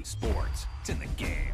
sports. It's in the game.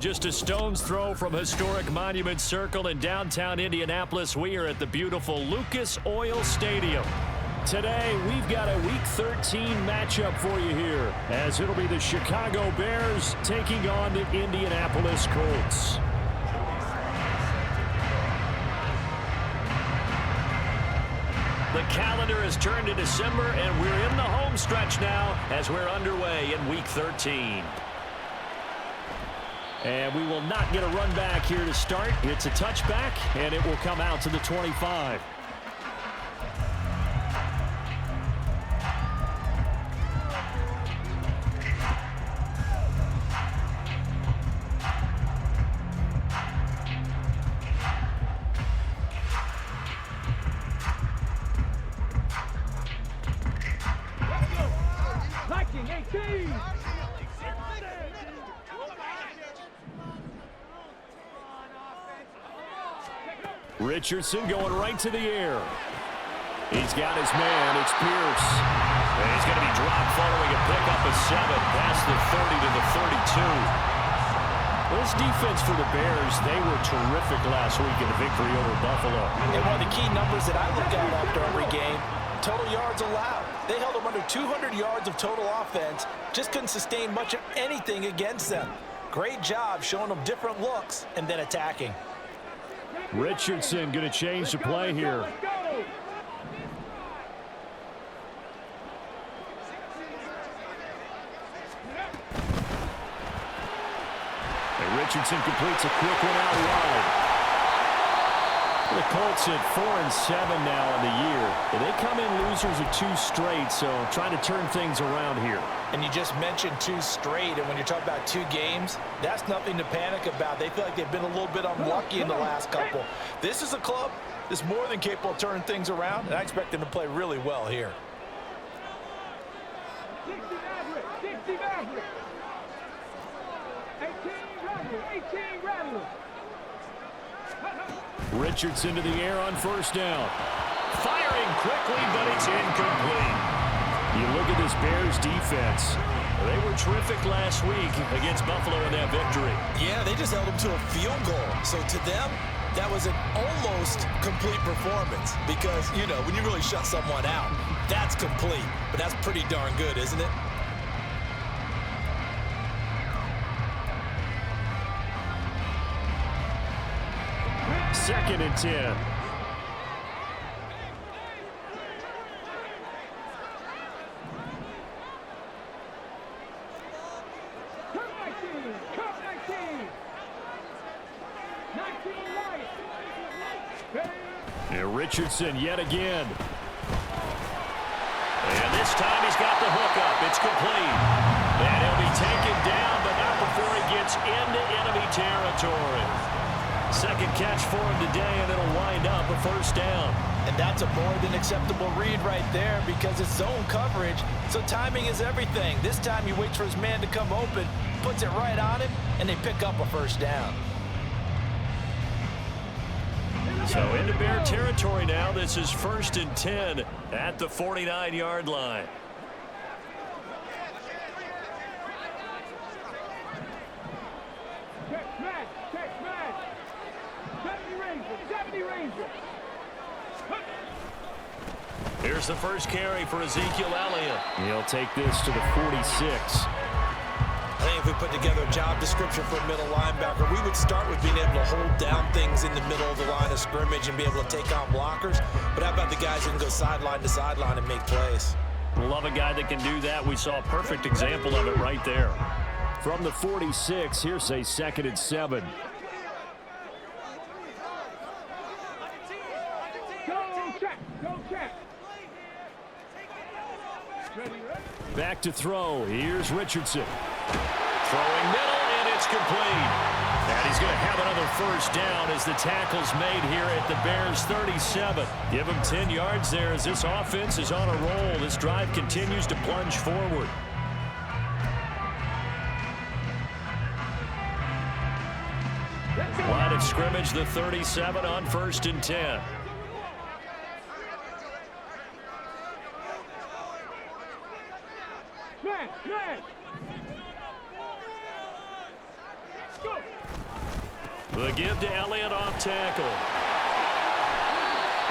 Just a stone's throw from historic Monument Circle in downtown Indianapolis, we are at the beautiful Lucas Oil Stadium. Today, we've got a Week 13 matchup for you here, as it'll be the Chicago Bears taking on the Indianapolis Colts. The calendar has turned to December, and we're in the home stretch now as we're underway in Week 13. And we will not get a run back here to start. It's a touchback, and it will come out to the 25. Richardson going right to the air. He's got his man. It's Pierce. And he's going to be dropped following a pickup of 7 past the 30 to the 32. This defense for the Bears, they were terrific last week in the victory over Buffalo. And one of the key numbers that I look at after every game, total yards allowed. They held them under 200 yards of total offense. Just couldn't sustain much of anything against them. Great job showing them different looks and then attacking. Richardson going to change the play here. And Richardson completes a quick one out wide. The Colts at 4-7 now in the year. They come in losers of 2 straight, so trying to turn things around here. And you just mentioned 2 straight, and when you're talking about 2 games, that's nothing to panic about. They feel like they've been a little bit unlucky in the last couple. This is a club that's more than capable of turning things around, and I expect them to play really well here. Richardson to the air on first down. Firing quickly, but it's incomplete. You look at this Bears defense. They were terrific last week against Buffalo in that victory. Yeah, they just held them to a field goal. So to them, That was an almost complete performance because, you know, when you really shut someone out, that's complete. But that's pretty darn good, isn't it? Second and 10. And Richardson yet again. And this time he's got the hookup. It's complete. And he'll be taken down, but not before he gets into enemy territory. Second catch for him today, and it'll wind up a first down. And that's a more than acceptable read right there because it's zone coverage, so timing is everything. This time he waits for his man to come open, puts it right on him, and they pick up a first down. So into Bear territory now. This is 1st and 10 at the 49-yard line. Here's the first carry for Ezekiel Elliott. He'll take this to the 46. I think if we put together a job description for a middle linebacker, we would start with being able to hold down things in the middle of the line of scrimmage and be able to take on blockers. But how about the guys who can go sideline to sideline and make plays? Love a guy that can do that. We saw a perfect example of it right there. From the 46, here's a 2nd and 7. Back to throw. Here's Richardson. Throwing middle, and it's complete. And he's going to have another first down as the tackle's made here at the Bears' 37. Give him 10 yards there as this offense is on a roll. This drive continues to plunge forward. Line of scrimmage, the 37 on 1st and 10. The give to Elliott off tackle.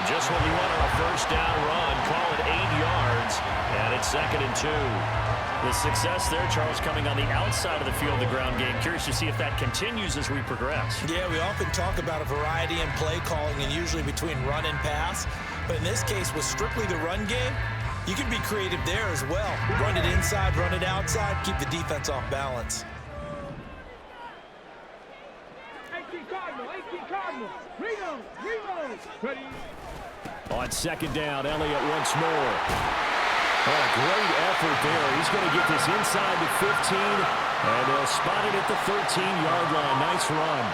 Just what you want on a first down run. Call it 8 yards. And it's 2nd and 2. The success there, Charles, coming on the outside of the field, the ground game. Curious to see if that continues as we progress. Yeah, we often talk about a variety in play calling and usually between run and pass. But in this case, with strictly the run game, you can be creative there as well. Run it inside, run it outside, keep the defense off balance. On 2nd down, Elliott once more. Oh, a great effort there. He's going to get this inside the 15, and they'll spot it at the 13-yard line. Nice run.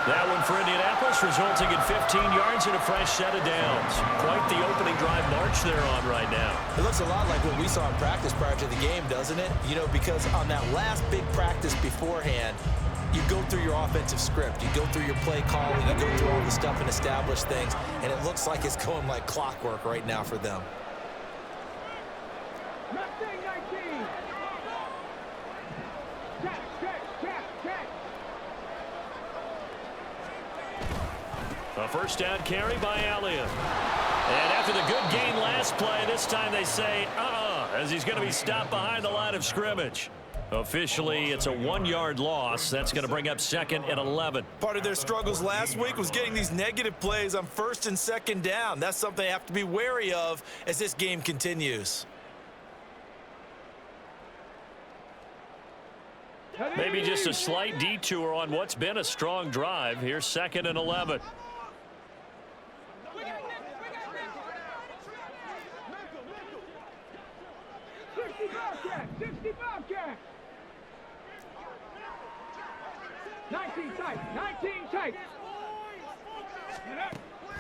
That one for Indianapolis, resulting in 15 yards and a fresh set of downs. Quite the opening drive march they're on right now. It looks a lot like what we saw in practice prior to the game, doesn't it? You know, because on that last big practice beforehand, you go through your offensive script, you go through your play calling, you go through all the stuff and establish things, and it looks like it's going like clockwork right now for them. A first down carry by Elliott. And after the good gain last play, this time they say, as he's going to be stopped behind the line of scrimmage. Officially, it's a 1-yard loss. That's going to bring up 2nd and 11. Part of their struggles last week was getting these negative plays on 1st and 2nd down. That's something they have to be wary of as this game continues. Maybe just a slight detour on what's been a strong drive. Here's 2nd and 11.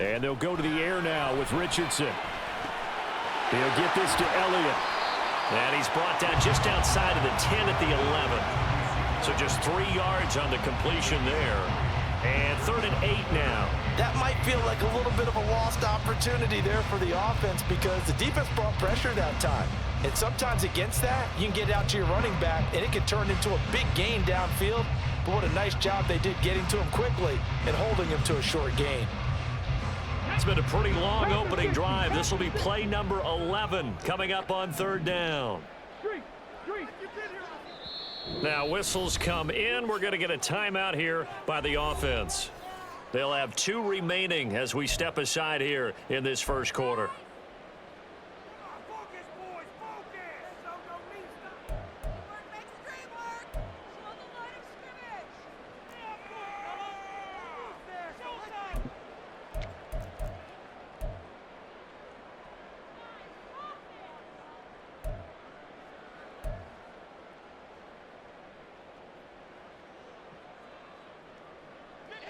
And they'll go to the air now with Richardson. He'll get this to Elliott. And he's brought down just outside of the 10 at the 11. So just 3 yards on the completion there. And 3rd and 8 now. That might feel like a little bit of a lost opportunity there for the offense because the defense brought pressure that time. And sometimes against that, you can get out to your running back, and it can turn into a big gain downfield. But what a nice job they did getting to him quickly and holding him to a short gain. It's been a pretty long opening drive. This will be play number 11 coming up on third down. Now whistles come in. We're going to get a timeout here by the offense. They'll have 2 remaining as we step aside here in this first quarter.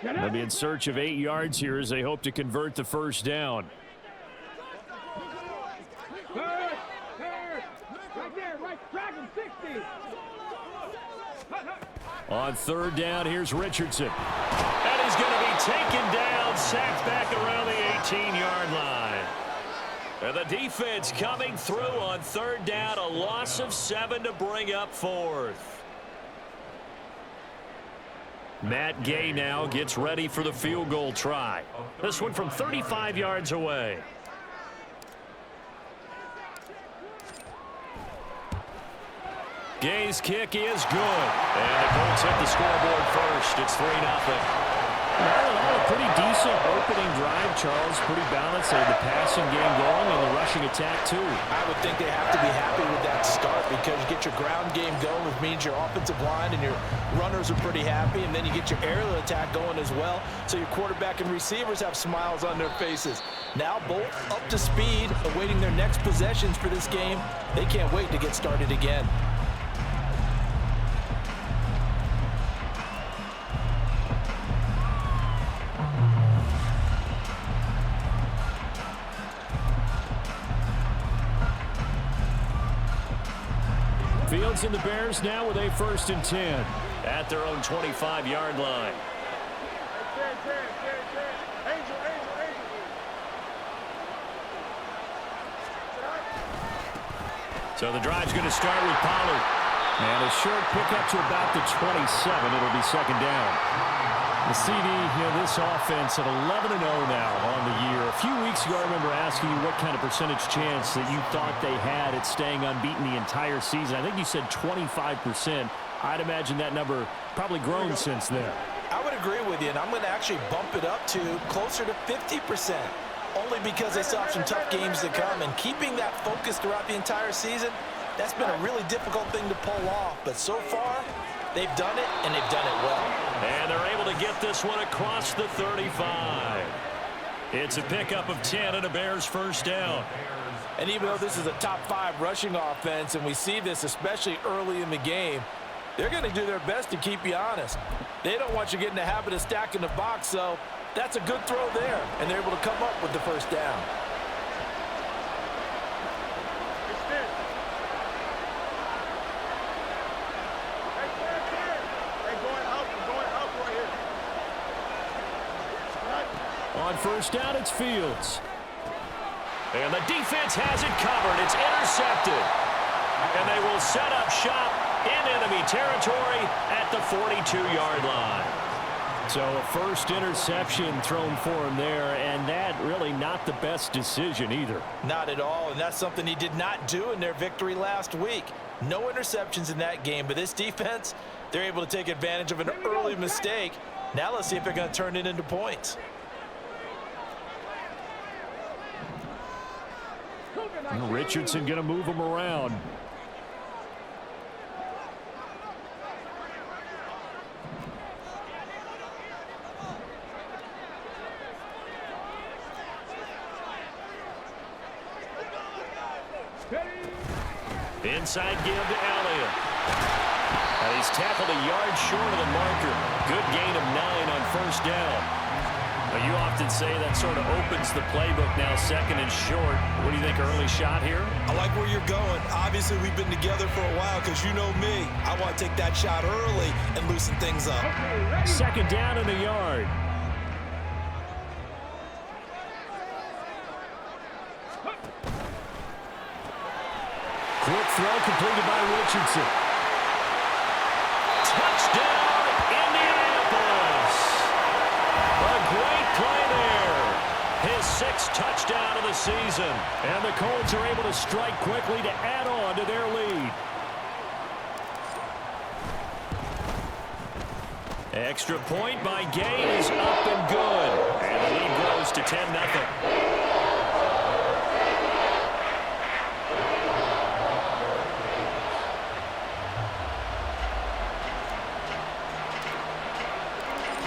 They'll be in search of 8 yards here as they hope to convert the first down. On third down, here's Richardson. And he's going to be taken down, sacked back around the 18-yard line. And the defense coming through on third down, a loss of 7 to bring up fourth. Matt Gay now gets ready for the field goal try. This one from 35 yards away. Gay's kick is good. And the Colts hit the scoreboard first. It's 3-0. All in all, a pretty decent opening drive, Charles. Pretty balanced. They had the passing game going and the rushing attack, too. I would think they have to be happy with that start because you get your ground game going, which means your offensive line and your runners are pretty happy, and then you get your aerial attack going as well, so your quarterback and receivers have smiles on their faces. Now both up to speed, awaiting their next possessions for this game. They can't wait to get started again. Fields and the Bears now with a 1st and 10 at their own 25-yard line. So the drive's going to start with Pollard. And a short pickup to about the 27. It'll be 2nd down. The CD, this offense at 11-0 now on the year. A few weeks ago, I remember asking you what kind of percentage chance that you thought they had at staying unbeaten the entire season. I think you said 25%. I'd imagine that number probably grown since then. I would agree with you, and I'm going to actually bump it up to closer to 50%. Only because they still have some tough games to come, and keeping that focus throughout the entire season, that's been a really difficult thing to pull off. But so far, they've done it, and they've done it well. And they're able to get this one across the 35. It's a pickup of 10 and a Bears 1st down. And even though this is a top 5 rushing offense, and we see this especially early in the game, they're going to do their best to keep you honest. They don't want you getting the habit of stacking the box, so that's a good throw there, and they're able to come up with the 1st down. On 1st down, it's Fields. And the defense has it covered. It's intercepted. And they will set up shop in enemy territory at the 42-yard line. So a first interception thrown for him there, and that really not the best decision either. Not at all, and that's something he did not do in their victory last week. No interceptions in that game, but this defense, they're able to take advantage of an early mistake. Now let's see if they're going to turn it into points. Richardson going to move him around. Inside give to Elliott. And he's tackled a yard short of the marker. Good gain of 9 on 1st down. Well, you often say that sort of opens the playbook now, 2nd and short. What do you think, early shot here? I like where you're going. Obviously, we've been together for a while because you know me. I want to take that shot early and loosen things up. 2nd down in the yard. Quick throw completed by Richardson. Touchdown, 6th touchdown of the season. And the Colts are able to strike quickly to add on to their lead. Extra point by Gay is up and good. And the lead grows to 10-0.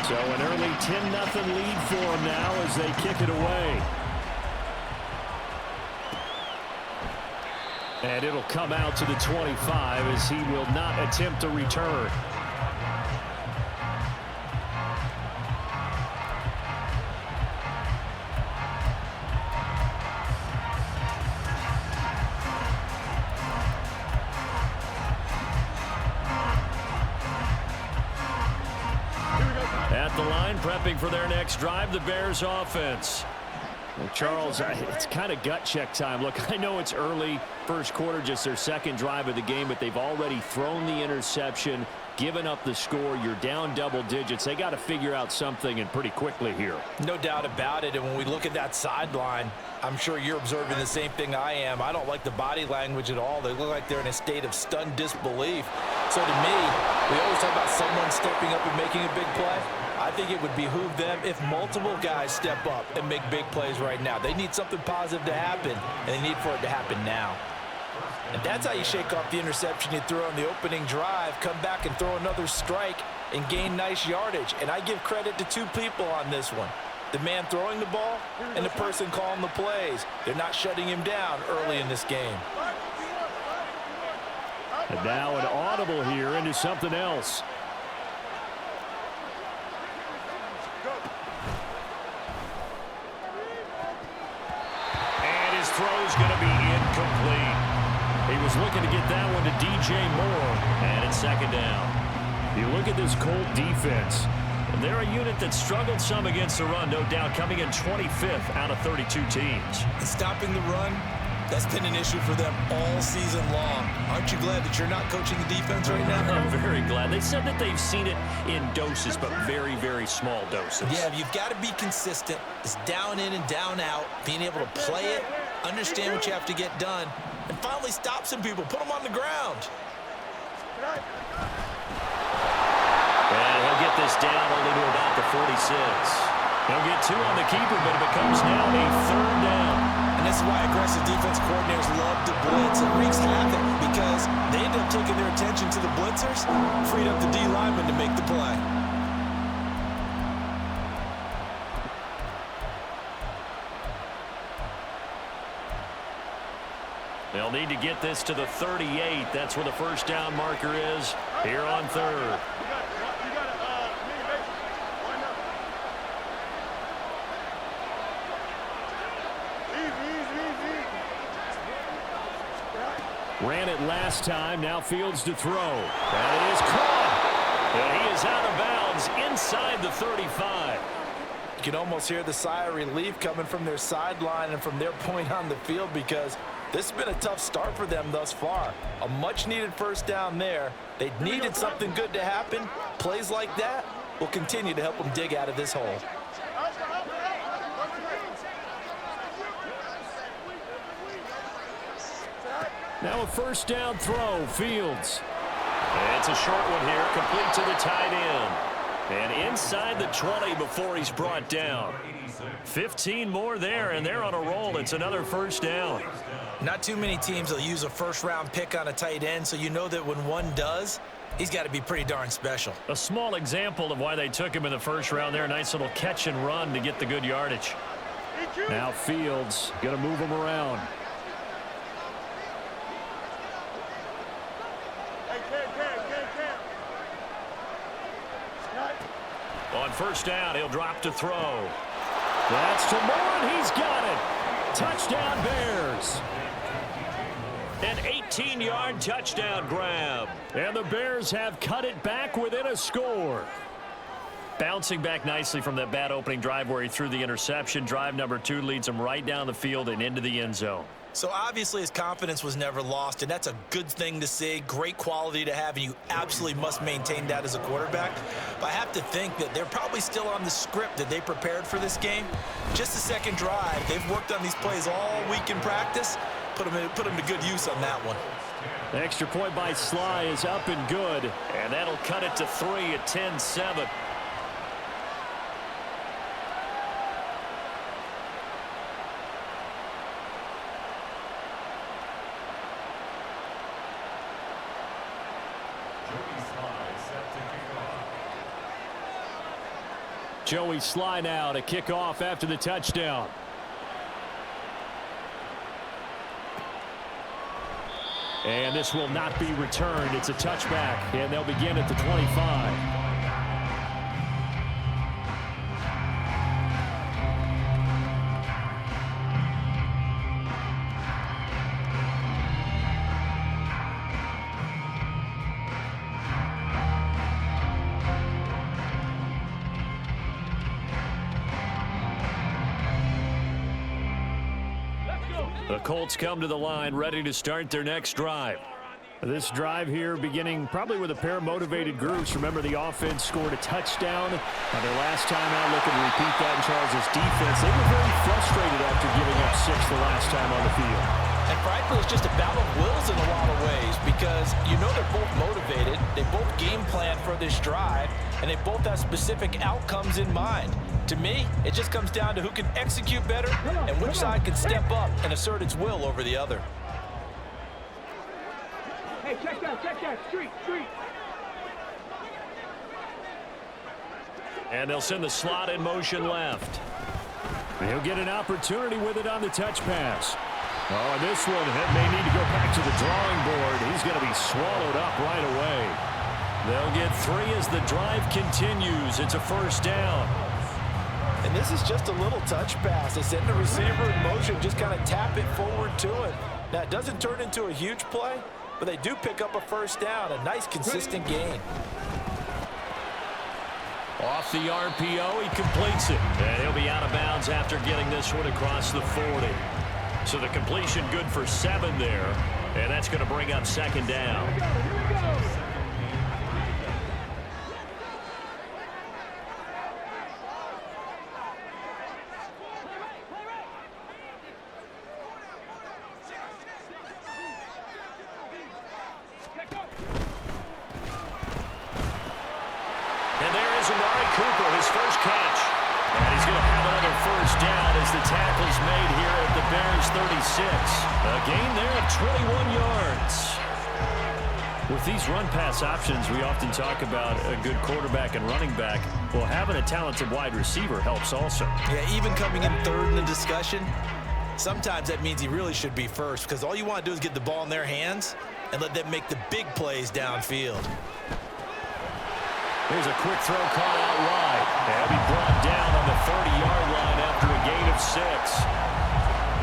So an early 10-0 lead for them now as they kick it away. And it'll come out to the 25 as he will not attempt a return. At the line, prepping for their next drive, the Bears offense. Well, Charles, it's kind of gut check time. Look, I know it's early, first quarter, just their second drive of the game, but they've already thrown the interception, given up the score. You're down double digits. They got to figure out something, and pretty quickly here. No doubt about it. And when we look at that sideline, I'm sure you're observing the same thing I am. I don't like the body language at all. They look like they're in a state of stunned disbelief. So to me, we always talk about someone stepping up and making a big play. I think it would behoove them if multiple guys step up and make big plays right now. They need something positive to happen, and they need for it to happen now. And that's how you shake off the interception you threw on the opening drive, come back and throw another strike and gain nice yardage. And I give credit to two people on this one. The man throwing the ball and the person calling the plays. They're not shutting him down early in this game. And now an audible here into something else. Throw's going to be incomplete. He was looking to get that one to DJ Moore. And it's second down. You look at this Colt defense. And they're a unit that struggled some against the run, no doubt, coming in 25th out of 32 teams. And stopping the run, that's been an issue for them all season long. Aren't you glad that you're not coaching the defense right now? I'm very glad. They said that they've seen it in doses, but very, very small doses. Yeah, you've got to be consistent. It's down in and down out, being able to play it, understand what you have to get done, and finally stop some people, put them on the ground. And he'll get this down only to about the 46. He'll get two on the keeper, but it becomes now a third down. And this is why aggressive defense coordinators love to blitz. It wreaks havoc because they end up taking their attention to the blitzers, freed up the D lineman to make the play. They'll need to get this to the 38. That's where the first down marker is here on third. Ran it last time. Now Fields to throw. And it is caught. And he is out of bounds inside the 35. You can almost hear the sigh of relief coming from their sideline and from their point on the field because this has been a tough start for them thus far. A much-needed first down there. They needed something good to happen. Plays like that will continue to help them dig out of this hole. Now a first down throw. Fields. And it's a short one here, complete to the tight end. And inside the 20 before he's brought down. 15 more there, and they're on a roll. It's another first down. Not too many teams will use a first-round pick on a tight end, so you know that when one does, he's got to be pretty darn special. A small example of why they took him in the first round there. Nice little catch and run to get the good yardage. Now Fields going to move him around. On first down, he'll drop to throw. That's to Moore, and he's got it. Touchdown, Bears. An 18-yard touchdown grab. And the Bears have cut it back within a score. Bouncing back nicely from that bad opening drive where he threw the interception. Drive number 2 leads him right down the field and into the end zone. So obviously his confidence was never lost, and that's a good thing to see, great quality to have, and you absolutely must maintain that as a quarterback. But I have to think that they're probably still on the script that they prepared for this game. Just the second drive, they've worked on these plays all week in practice. Put them to good use on that one. The extra point by Sly is up and good, and that'll cut it to 3 at 10-7. Joey Sly now to kick off after the touchdown. And this will not be returned. It's a touchback, and they'll begin at the 25. The Colts come to the line ready to start their next drive. This drive here beginning probably with a pair of motivated groups. Remember, the offense scored a touchdown on their last time out. Looking to repeat that in Charles' defense. They were very frustrated after giving up 6 the last time on the field. And frankly, it's just a battle of wills in a lot of ways because you know they're both motivated. They both game plan for this drive, and they both have specific outcomes in mind. To me, it just comes down to who can execute better and which side can step up and assert its will over the other. Hey, check that, street. And they'll send the slot in motion left. He'll get an opportunity with it on the touch pass. Oh, this one may need to go back to the drawing board. He's going to be swallowed up right away. They'll get 3 as the drive continues. It's a first down. And this is just a little touch pass. They send the receiver in motion, just kind of tap it forward to him. Now, it doesn't turn into a huge play, but they do pick up a first down, a nice, consistent gain. Off the RPO, he completes it. And he'll be out of bounds after getting this one across the 40. So the completion good for 7 there. And that's going to bring up second down. Here we go. First catch. And he's going to have another first down as the tackle's made here at the Bears 36. A gain there of 21 yards. With these run-pass options, we often talk about a good quarterback and running back. Well, having a talented wide receiver helps also. Yeah, even coming in third in the discussion, sometimes that means he really should be first because all you want to do is get the ball in their hands and let them make the big plays downfield. Here's a quick throw caught out wide. He'll be brought down on the 30-yard line after a gain of 6.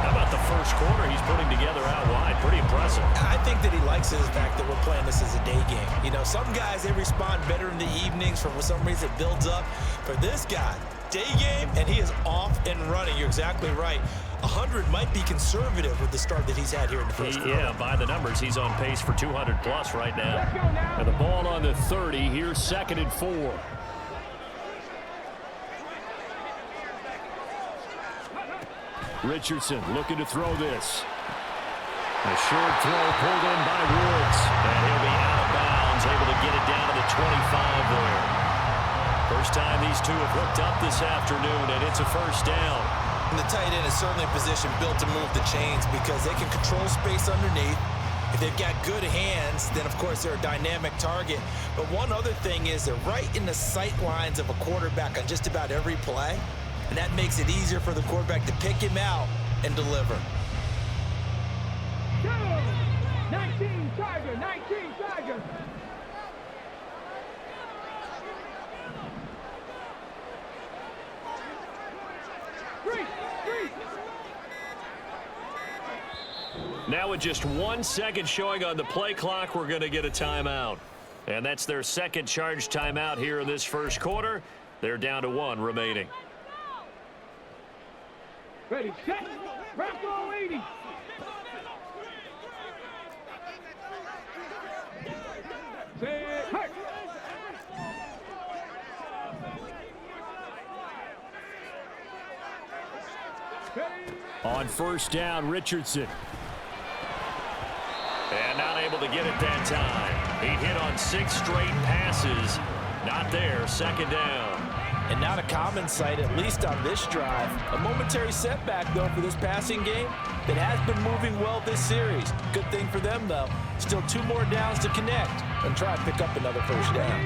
How about the first quarter he's putting together out wide? Pretty impressive. I think that he likes the fact that we're playing this as a day game. You know, some guys, they respond better in the evenings. For some reason, it builds up. For this guy, day game, and he is off and running. You're exactly right. 100 might be conservative with the start that he's had here in the first quarter. Yeah, by the numbers, he's on pace for 200-plus right now. And the ball on the 30. Here's 2nd and 4. Richardson looking to throw this. A short throw pulled in by Woods. And he'll be out of bounds, able to get it down to the 25 there. First time these two have hooked up this afternoon, and it's a first down. And the tight end is certainly a position built to move the chains because they can control space underneath. If they've got good hands, then of course they're a dynamic target. But one other thing is they're right in the sight lines of a quarterback on just about every play. And that makes it easier for the quarterback to pick him out and deliver. 19 Tiger. 3. Now with just 1 second showing on the play clock, we're going to get a timeout. And that's their second charge timeout here in this first quarter. They're down to 1 remaining. Ready, set, Bronco 80. Set, hurt. On first down, Richardson. And not able to get it that time. He hit on 6 straight passes. Not there, second down. And not a common sight, at least on this drive. A momentary setback, though, for this passing game that has been moving well this series. Good thing for them, though. Still 2 more downs to connect and try to pick up another first down.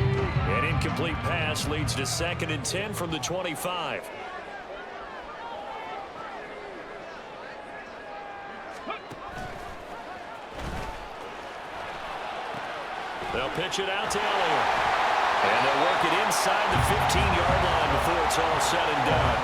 An incomplete pass leads to 2nd and 10 from the 25. They'll pitch it out to Elliott. And they'll work it inside the 15-yard line before it's all said and done.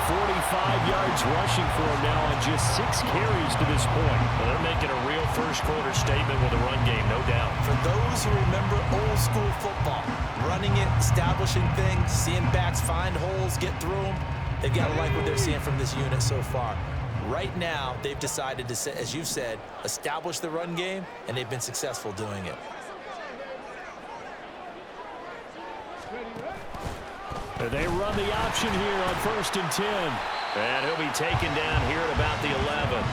45 yards rushing for him now on just 6 carries to this point. Well, they're making a real first-quarter statement with a run game, no doubt. For those who remember old-school football, running it, establishing things, seeing backs find holes, get through them, they've got to like what they're seeing from this unit so far. Right now, they've decided to, as you've said, establish the run game, and they've been successful doing it. They run the option here on 1st and 10. And he'll be taken down here at about the 11.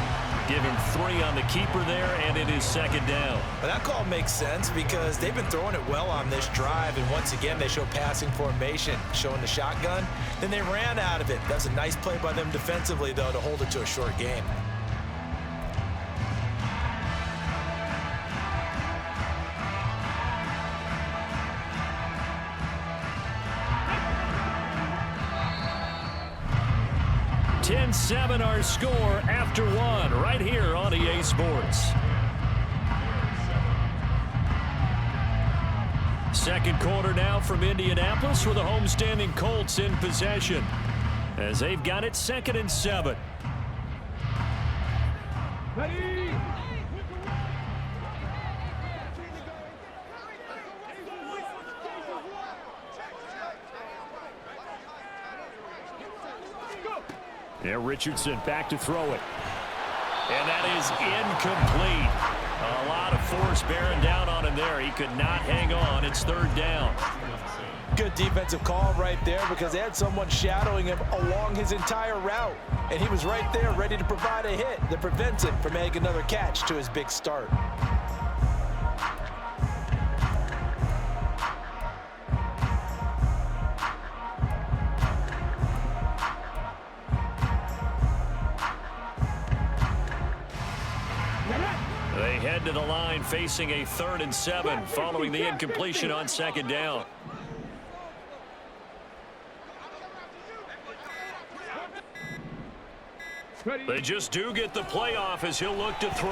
Give him 3 on the keeper there, and it is 2nd down. But that call makes sense because they've been throwing it well on this drive, and once again, they show passing formation, showing the shotgun. Then they ran out of it. That's a nice play by them defensively, though, to hold it to a short game. Seven our score after 1 right here on EA Sports. Second quarter now from Indianapolis with the homestanding Colts in possession as they've got it 2nd and 7. Ready. Yeah, Richardson back to throw it. And that is incomplete. A lot of force bearing down on him there. He could not hang on. It's 3rd down. Good defensive call right there because they had someone shadowing him along his entire route. And he was right there ready to provide a hit that prevents him from making another catch to his big start. They head to the line facing a 3rd and 7 following the incompletion on 2nd down. They just do get the playoff as he'll look to throw.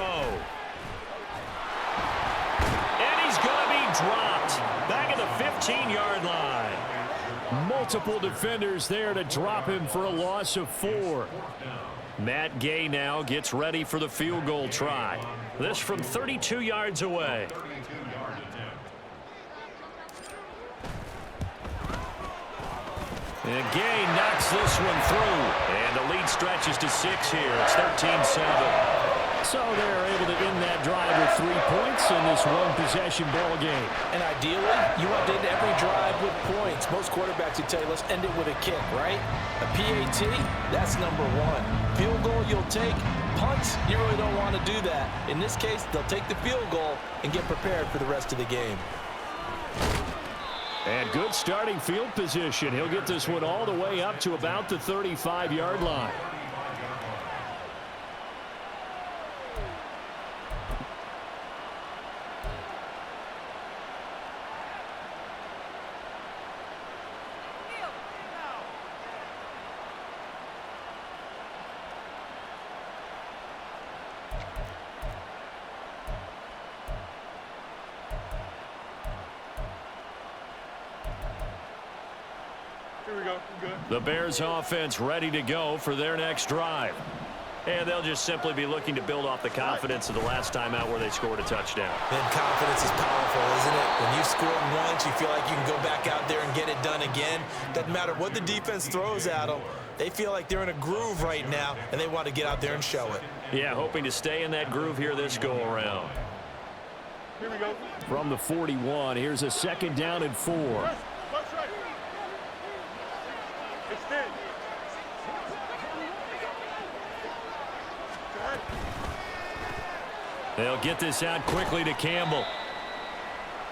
And he's going to be dropped back at the 15-yard line. Multiple defenders there to drop him for a loss of 4. Matt Gay now gets ready for the field goal try. This from 32 yards away. And Gay knocks this one through. And the lead stretches to 6 here. It's 13-7. So they're able to end that drive with 3 points in this one-possession ball game. And ideally, you want to end every drive with points. Most quarterbacks would tell you, let's end it with a kick, right? A PAT, that's number 1. Field goal you'll take. Punts, you really don't want to do that. In this case, they'll take the field goal and get prepared for the rest of the game. And good starting field position. He'll get this one all the way up to about the 35-yard line. Here we go. Good. The Bears offense ready to go for their next drive. And they'll just simply be looking to build off the confidence of the last time out where they scored a touchdown. And confidence is powerful, isn't it? When you scored once, you feel like you can go back out there and get it done again. Doesn't matter what the defense throws at them. They feel like they're in a groove right now, and they want to get out there and show it. Yeah, hoping to stay in that groove here this go-around. Here we go. From the 41, here's a 2nd down and 4. That's right. Extend. They'll get this out quickly to Campbell.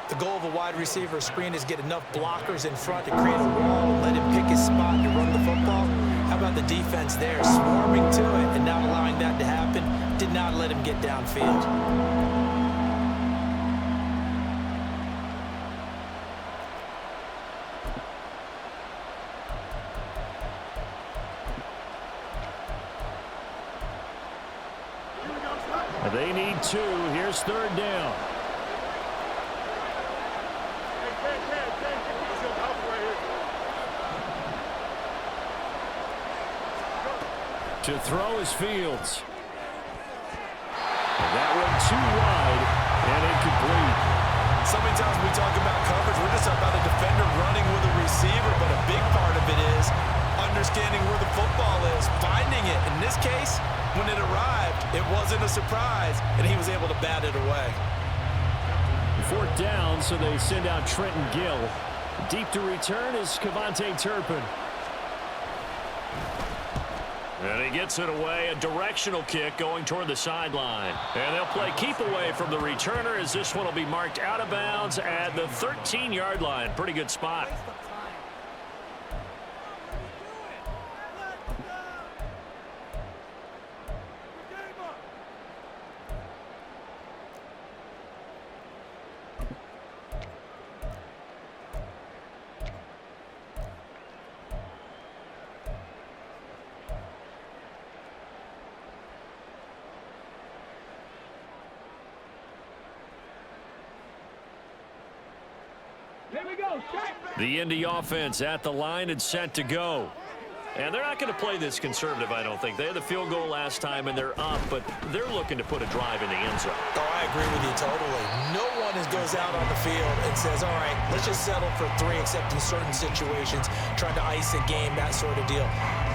The goal of a wide receiver screen is get enough blockers in front to create a wall and let him pick his spot to run the football. How about the defense there, swarming to it and not allowing that to happen? Did not let him get downfield. They need 2. Here's 3rd down. To throw is Fields. And that one too wide and incomplete. So many times when we talk about coverage, we're just talking about a defender running with a receiver, but a big part of it is understanding where the football is, finding it. In this case, when it arrived, it wasn't a surprise, and he was able to bat it away. 4th down, so they send out Trenton Gill. Deep to return is Kevontae Turpin. And he gets it away, a directional kick going toward the sideline. And they'll play keep away from the returner as this one will be marked out of bounds at the 13-yard line. Pretty good spot. Here we go. The Indy offense at the line and set to go. And they're not going to play this conservative, I don't think. They had the field goal last time, and they're up, but they're looking to put a drive in the end zone. Oh, I agree with you totally. No one goes out on the field and says, all right, let's just settle for 3, except in certain situations, trying to ice a game, that sort of deal.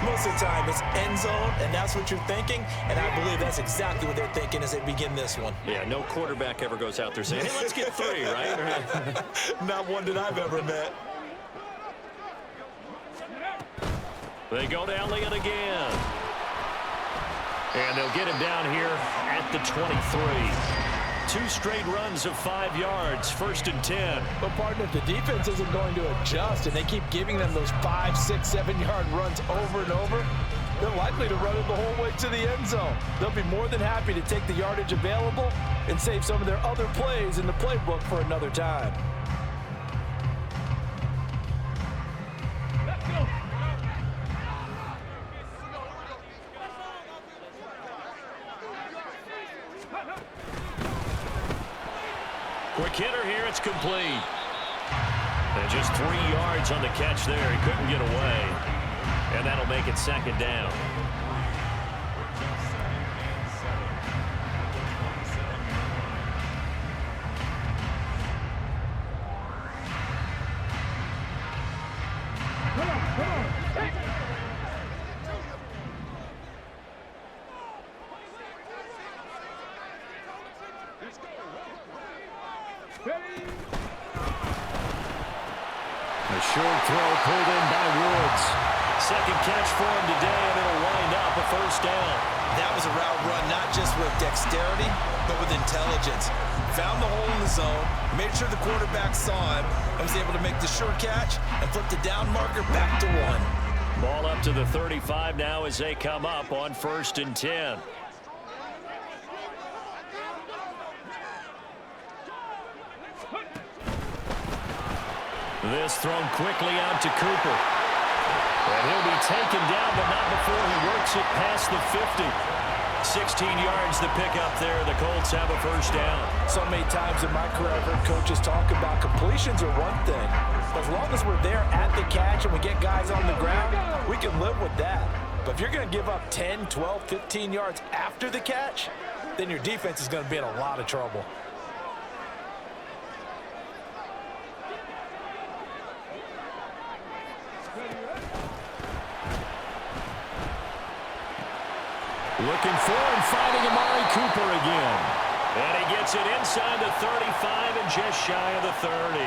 Most of the time, it's end zone, and that's what you're thinking, and I believe that's exactly what they're thinking as they begin this one. Yeah, no quarterback ever goes out there saying, hey, let's get 3, right? Not one that I've ever met. They go to Elliott again. And they'll get him down here at the 23. 2 straight runs of 5 yards, 1st and 10. But, partner, if the defense isn't going to adjust and they keep giving them those 5, 6, 7-yard runs over and over, they're likely to run it the whole way to the end zone. They'll be more than happy to take the yardage available and save some of their other plays in the playbook for another time. Let's go. Quick hitter here, it's complete. And just 3 yards on the catch there. He couldn't get away. And that'll make it 2nd down. Come on. Hey. Ready? A short throw pulled in by Woods. 2nd catch for him today, and it'll wind up a 1st down. That was a route run not just with dexterity, but with intelligence. Found the hole in the zone, made sure the quarterback saw him, and was able to make the short catch and flip the down marker back to 1. Ball up to the 35 now as they come up on 1st and 10. This thrown quickly out to Cooper. And he'll be taken down, but not before he works it past the 50. 16 yards to pick up there. The Colts have a 1st down. So many times in my career, I've heard coaches talk about completions are one thing. But as long as we're there at the catch and we get guys on the ground, we can live with that. But if you're going to give up 10, 12, 15 yards after the catch, then your defense is going to be in a lot of trouble. Looking for and finding Amari Cooper again. And he gets it inside the 35 and just shy of the 30.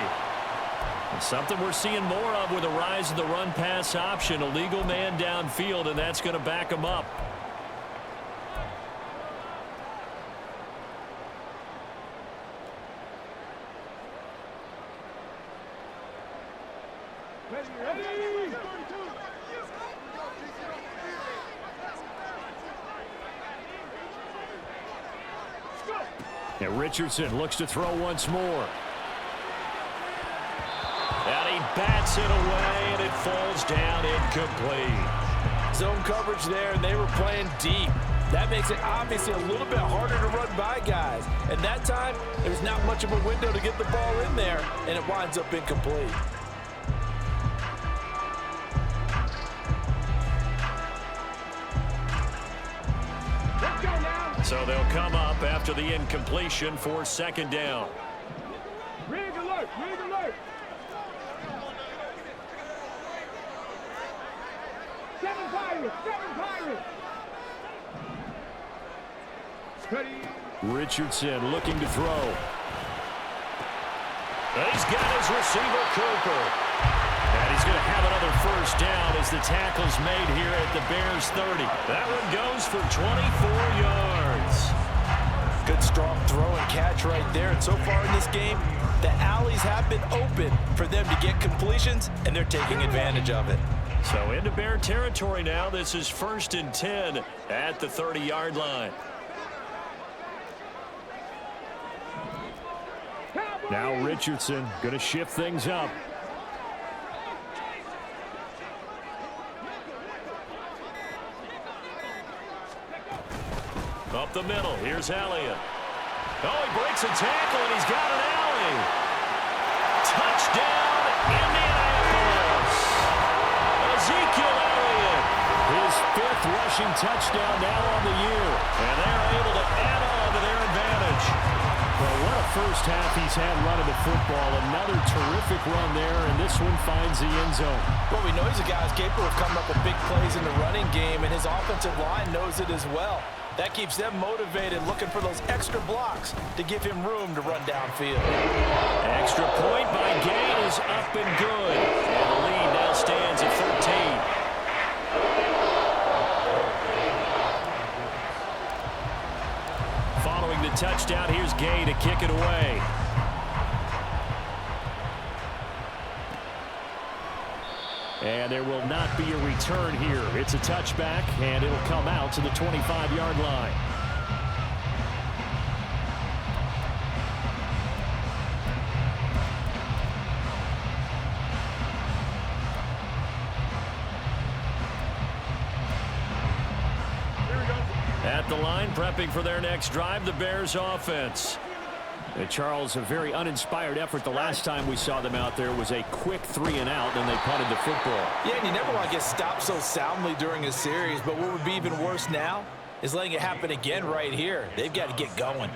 And something we're seeing more of with the rise of the run-pass option. A legal man downfield, and that's going to back him up. And Richardson looks to throw once more. And he bats it away, and it falls down incomplete. Zone coverage there, and they were playing deep. That makes it obviously a little bit harder to run by guys. And that time, there was not much of a window to get the ball in there, and it winds up incomplete. So they'll come up after the incompletion for second down. Rig alert, rig alert. 7 Pirates, 7 Pirates. Ready. Richardson looking to throw. He's got his receiver, Cooper. And he's going to have another first down as the tackle's made here at the Bears 30. That one goes for 24 yards. Good strong throw and catch right there. And so far in this game, the alleys have been open for them to get completions, and they're taking advantage of it. So into Bear territory now. This is 1st and 10 at the 30-yard line. Now Richardson going to shift things up. Up the middle, here's Elliott. Oh, he breaks a tackle, and he's got an alley. Touchdown, Indianapolis. Ezekiel Elliott, his 5th rushing touchdown now on the year. And they're able to add on to their advantage. Well, what a first half he's had running the football. Another terrific run there, and this one finds the end zone. Well, we know he's a guy who's capable of coming up with big plays in the running game, and his offensive line knows it as well. That keeps them motivated, looking for those extra blocks to give him room to run downfield. Extra point by Gain is up and good. And the lead now stands at 13. Following the touchdown, here's Gay to kick it away. And there will not be a return here. It's a touchback, and it'll come out to the 25-yard line. At the line, prepping for their next drive, the Bears offense. Charles, a very uninspired effort. The last time we saw them out there was a quick 3-and-out, and they punted the football. Yeah, and you never want to get stopped so soundly during a series, but what would be even worse now is letting it happen again right here. They've got to get going.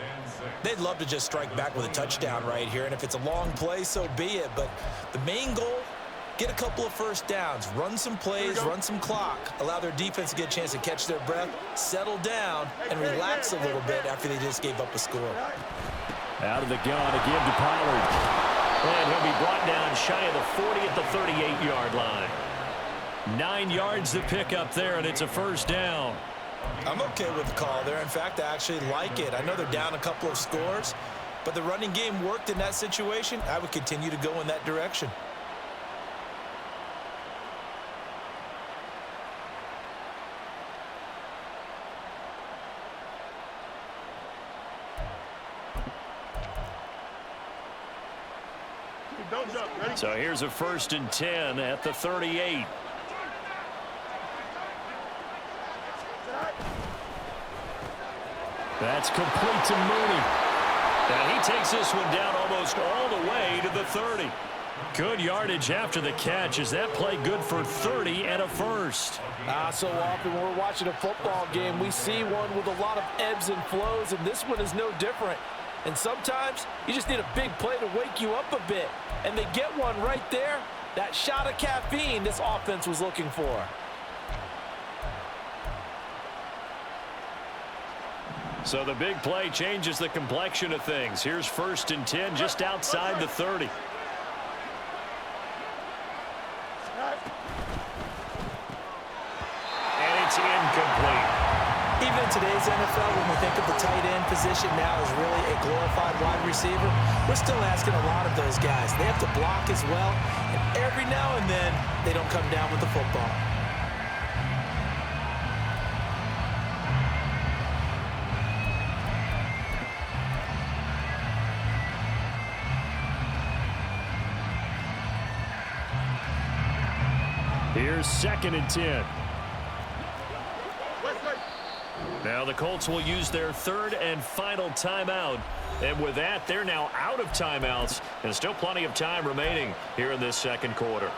They'd love to just strike back with a touchdown right here, and if it's a long play, so be it. But the main goal, get a couple of first downs, run some plays, run some clock, allow their defense to get a chance to catch their breath, settle down, and relax a little bit after they just gave up a score. Out of the gun, a give to Pollard. And he'll be brought down shy of the 40 at the 38-yard line. 9 yards to pick up there, and it's a first down. I'm okay with the call there. In fact, I actually like it. I know they're down a couple of scores, but the running game worked in that situation. I would continue to go in that direction. So here's a 1st and 10 at the 38. That's complete to Mooney. And he takes this one down almost all the way to the 30. Good yardage after the catch. Is that play good for 30 and a first? So often when we're watching a football game, we see one with a lot of ebbs and flows, and this one is no different. And sometimes you just need a big play to wake you up a bit. And they get one right there. That shot of caffeine this offense was looking for. So the big play changes the complexion of things. Here's 1st and 10 just outside the 30. And it's incomplete. Even in today's NFL, when we think of the tight end position now as really a glorified wide receiver, we're still asking a lot of those guys. They have to block as well, and every now and then, they don't come down with the football. Here's 2nd and 10. Now the Colts will use their 3rd and final timeout. And with that, they're now out of timeouts. And still plenty of time remaining here in this 2nd quarter.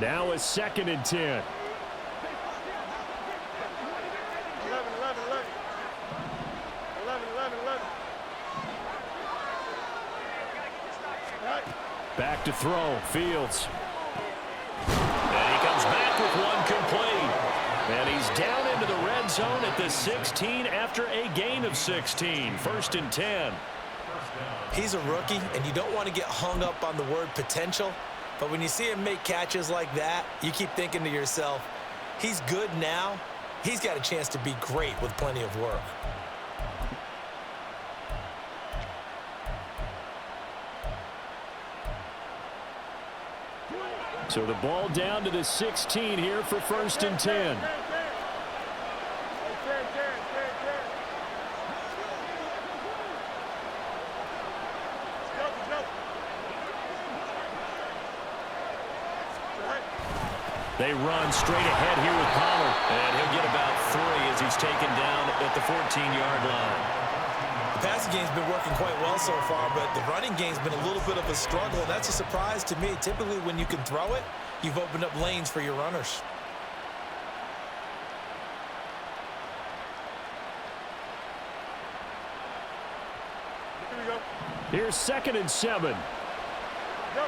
Now it's 2nd and 10. Back to throw, Fields. And he comes back with one complete. And he's down into the red zone at the 16 after a gain of 16. 1st and 10. He's a rookie, and you don't want to get hung up on the word potential. But when you see him make catches like that, you keep thinking to yourself, he's good now. He's got a chance to be great with plenty of work. So the ball down to the 16 here for 1st and 10. They run straight ahead here with Pollard. And he'll get about 3 as he's taken down at the 14-yard line. The passing game's been working quite well so far, but the running game's been a little bit of a struggle. That's a surprise to me. Typically, when you can throw it, you've opened up lanes for your runners. Here we go. Here's 2nd and 7. Go.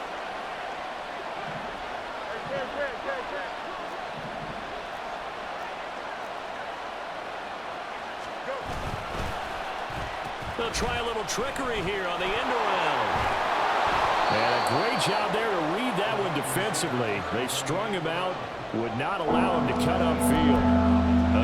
They'll try a little trickery here on the end around. And a great job there to read that one defensively. They strung him out, would not allow him to cut upfield.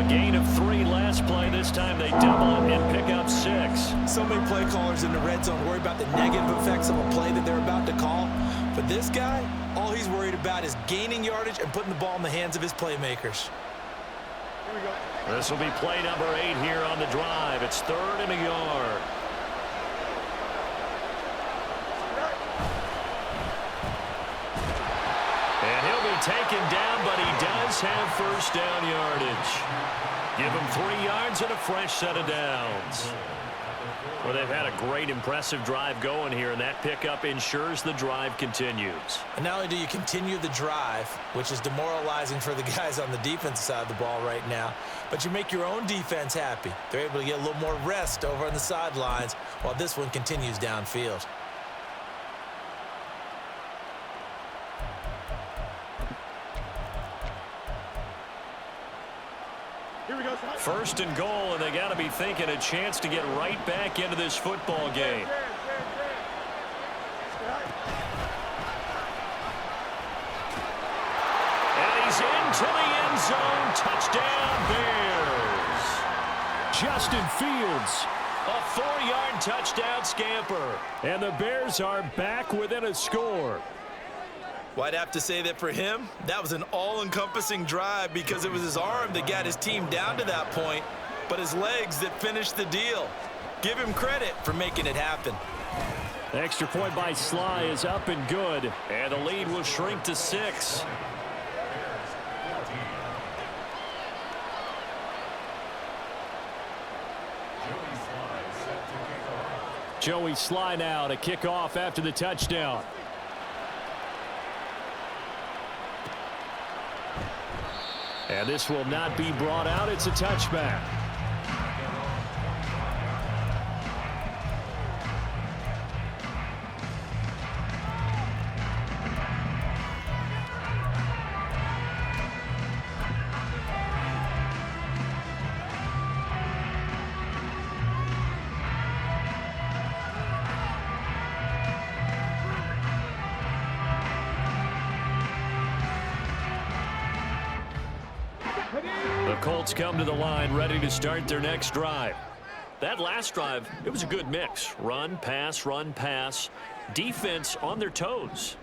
A gain of 3 last play. This time they double it and pick up 6. So many play callers in the red zone worry about the negative effects of a play that they're about to call. But this guy, all he's worried about is gaining yardage and putting the ball in the hands of his playmakers. Here we go. This will be play number 8 here on the drive. It's 3rd and a yard. And he'll be taken down, but he does have 1st down yardage. Give him 3 yards and a fresh set of downs. Well, they've had a great, impressive drive going here, and that pickup ensures the drive continues. And not only do you continue the drive, which is demoralizing for the guys on the defensive side of the ball right now, but you make your own defense happy. They're able to get a little more rest over on the sidelines while this one continues downfield. Here we go. 1st and goal, and they got to be thinking a chance to get right back into this football game. And he's into the end zone. Touchdown, Bears. Justin Fields, a 4-yard touchdown scamper. And the Bears are back within a score. Well, I'd have to say that for him, that was an all-encompassing drive because it was his arm that got his team down to that point, but his legs that finished the deal. Give him credit for making it happen. The extra point by Sly is up and good, and the lead will shrink to 6. Joey Sly now to kick off after the touchdown. And this will not be brought out. It's a touchback. The Colts come to the line ready to start their next drive. That last drive, it was a good mix. Run, pass, defense on their toes.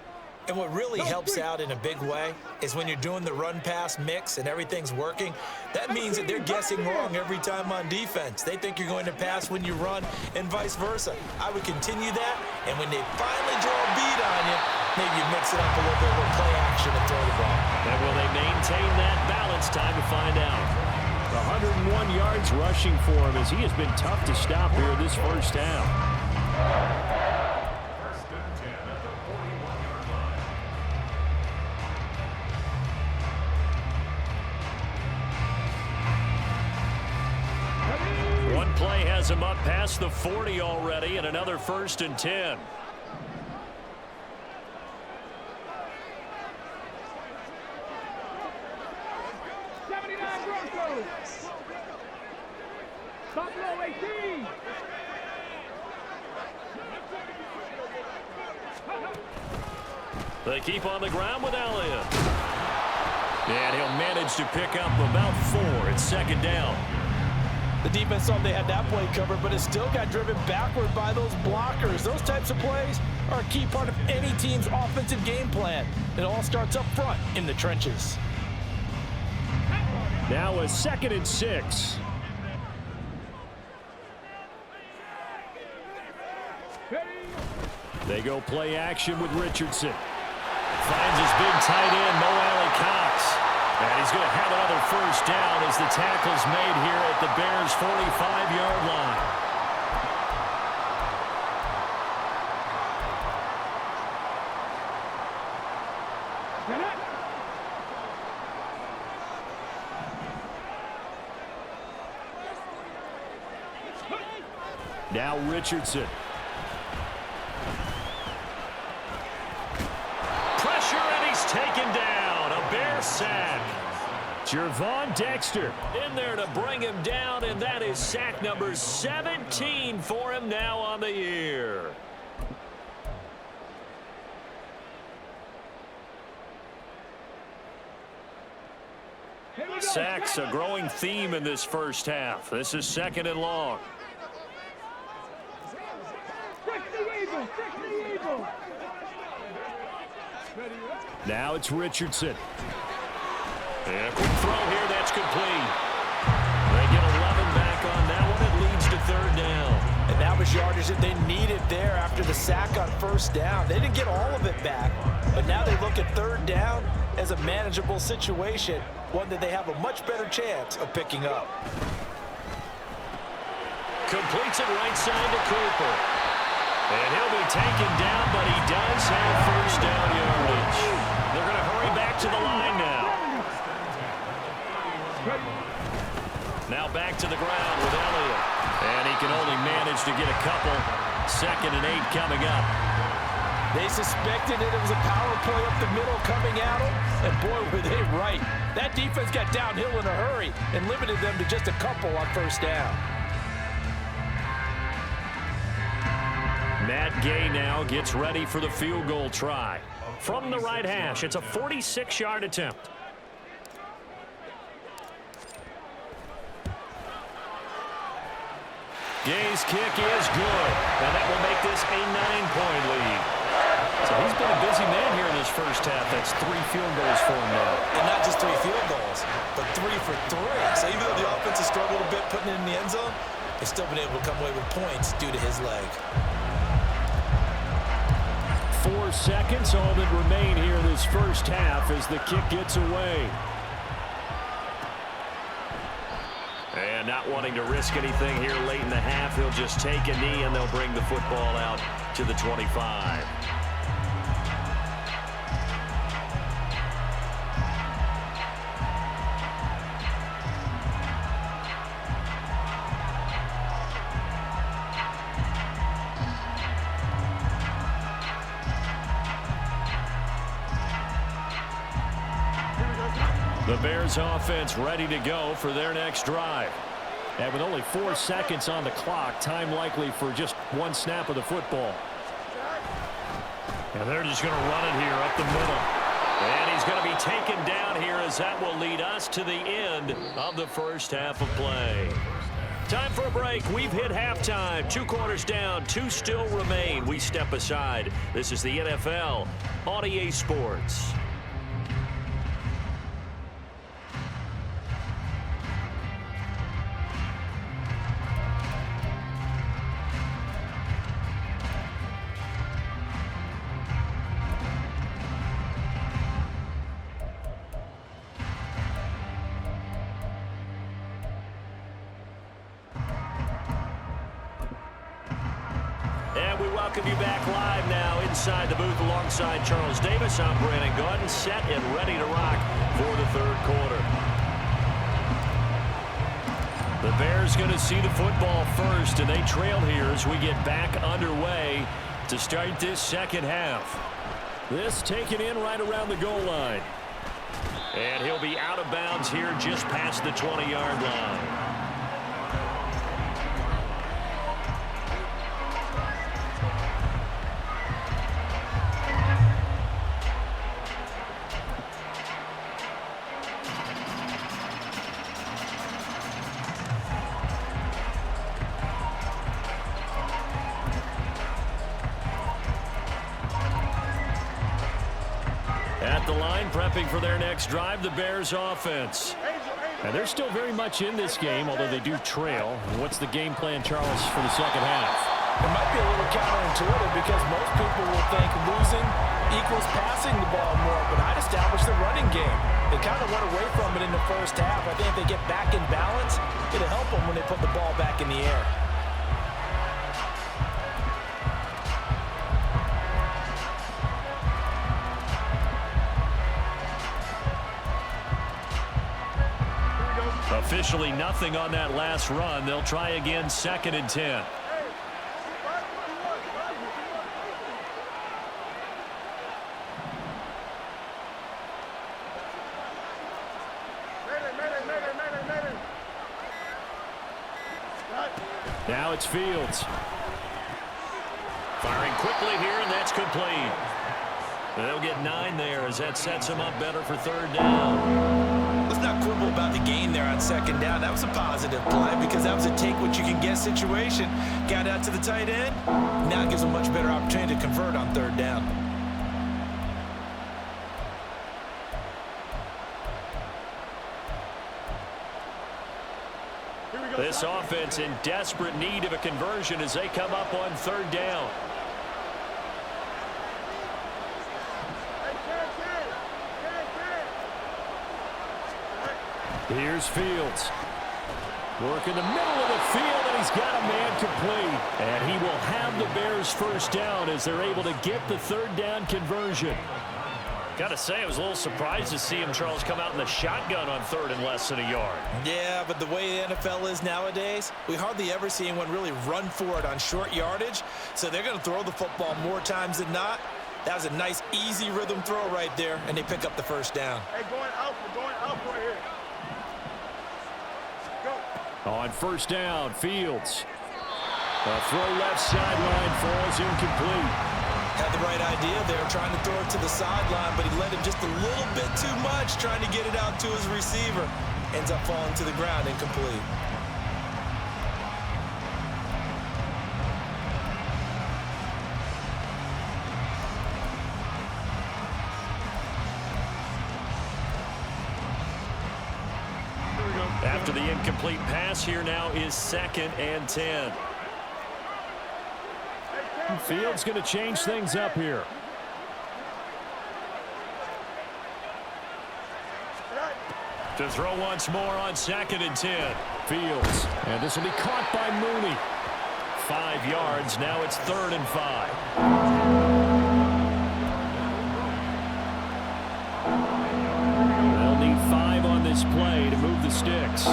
And what really helps out in a big way is when you're doing the run-pass mix and everything's working, that means that they're guessing wrong every time on defense. They think you're going to pass when you run and vice versa. I would continue that, and when they finally draw a beat on you, maybe you mix it up a little bit with play action and throw the ball. And will they maintain that balance? Time to find out. 101 yards rushing for him as he has been tough to stop here this first half. One play has him up past the 40 already, and another 1st and 10. They keep on the ground with Elliott. And he'll manage to pick up about 4. It's 2nd down. The defense thought they had that play covered, but it still got driven backward by those blockers. Those types of plays are a key part of any team's offensive game plan. It all starts up front in the trenches. Now a 2nd and 6. They go play action with Richardson. Finds his big tight end, Mo Alley Cox. And he's going to have another 1st down as the tackle's made here at the Bears' 45-yard line. Now Richardson. Pressure, and he's taken down. A Bear sack. Jervon Dexter in there to bring him down, and that is sack number 17 for him now on the year. Sacks a growing theme in this first half. This is 2nd and long. Now it's Richardson. And a quick throw here, that's complete. They get 11 back on that one. It leads to 3rd down. And that was yardage that they needed there after the sack on 1st down. They didn't get all of it back, but now they look at 3rd down as a manageable situation, one that they have a much better chance of picking up. Completes it right side to Cooper. And he'll be taken down, but he does have 1st down yardage. They're going to hurry back to the line now. Now back to the ground with Elliott. And he can only manage to get a couple. 2nd and 8 coming up. They suspected it was a power play up the middle coming at them, and boy, were they right. That defense got downhill in a hurry and limited them to just a couple on 1st down. Matt Gay now gets ready for the field goal try. From the right hash, it's a 46-yard attempt. Gay's kick is good, and that will make this a 9-point lead. So he's been a busy man here in this first half. That's 3 field goals for him now. And not just 3 field goals, but 3 for 3. So even though the offense has struggled a bit putting it in the end zone, they've still been able to come away with points due to his leg. 4 seconds, all that remain here in this first half as the kick gets away. And not wanting to risk anything here late in the half, he'll just take a knee and they'll bring the football out to the 25. The Bears offense ready to go for their next drive. And with only 4 seconds on the clock, time likely for just one snap of the football. And they're just going to run it here up the middle. And he's going to be taken down here as that will lead us to the end of the first half of play. Time for a break. We've hit halftime. 2 quarters down, 2 still remain. We step aside. This is the NFL on EA Sports. Welcome you back live now inside the booth alongside Charles Davis. I'm Brandon Gaudin, set and ready to rock for the third quarter. The Bears going to see the football first, and they trail here as we get back underway to start this second half. This taken in right around the goal line. And he'll be out of bounds here just past the 20-yard line. At the line, prepping for their next drive, the Bears offense. And they're still very much in this game, although they do trail. What's the game plan, Charles, for the second half? It might be a little counterintuitive because most people will think losing equals passing the ball more, but I'd establish the running game. They kind of went away from it in the first half. I think if they get back in balance, it'll help them when they put the ball back in the air. Officially nothing on that last run. They'll try again, 2nd and 10. Now it's Fields. Firing quickly here, and that's complete. They'll get 9 there as that sets them up better for 3rd down. Let's not quibble about the gain there on 2nd down. That was a positive play because that was a take-what-you-can-get situation. Got out to the tight end. Now it gives them a much better opportunity to convert on 3rd down. This offense in desperate need of a conversion as they come up on 3rd down. Here's Fields. Work in the middle of the field, and he's got a man complete. And he will have the Bears 1st down as they're able to get the 3rd down conversion. Got to say, I was a little surprised to see him, Charles, come out in the shotgun on 3rd and less than a yard. Yeah, but the way the NFL is nowadays, we hardly ever see anyone really run for it on short yardage. So they're going to throw the football more times than not. That was a nice, easy rhythm throw right there, and they pick up the 1st down. Hey, going out right here. On 1st down, Fields. A throw left sideline falls incomplete. Had the right idea there, trying to throw it to the sideline, but he let him just a little bit too much, trying to get it out to his receiver. Ends up falling to the ground, incomplete. After the incomplete pass, here now is 2nd and 10. Fields going to change things up here. To throw once more on 2nd and 10. Fields. And this will be caught by Mooney. 5 yards. Now it's 3rd and 5. They'll need 5 on this play to move the sticks.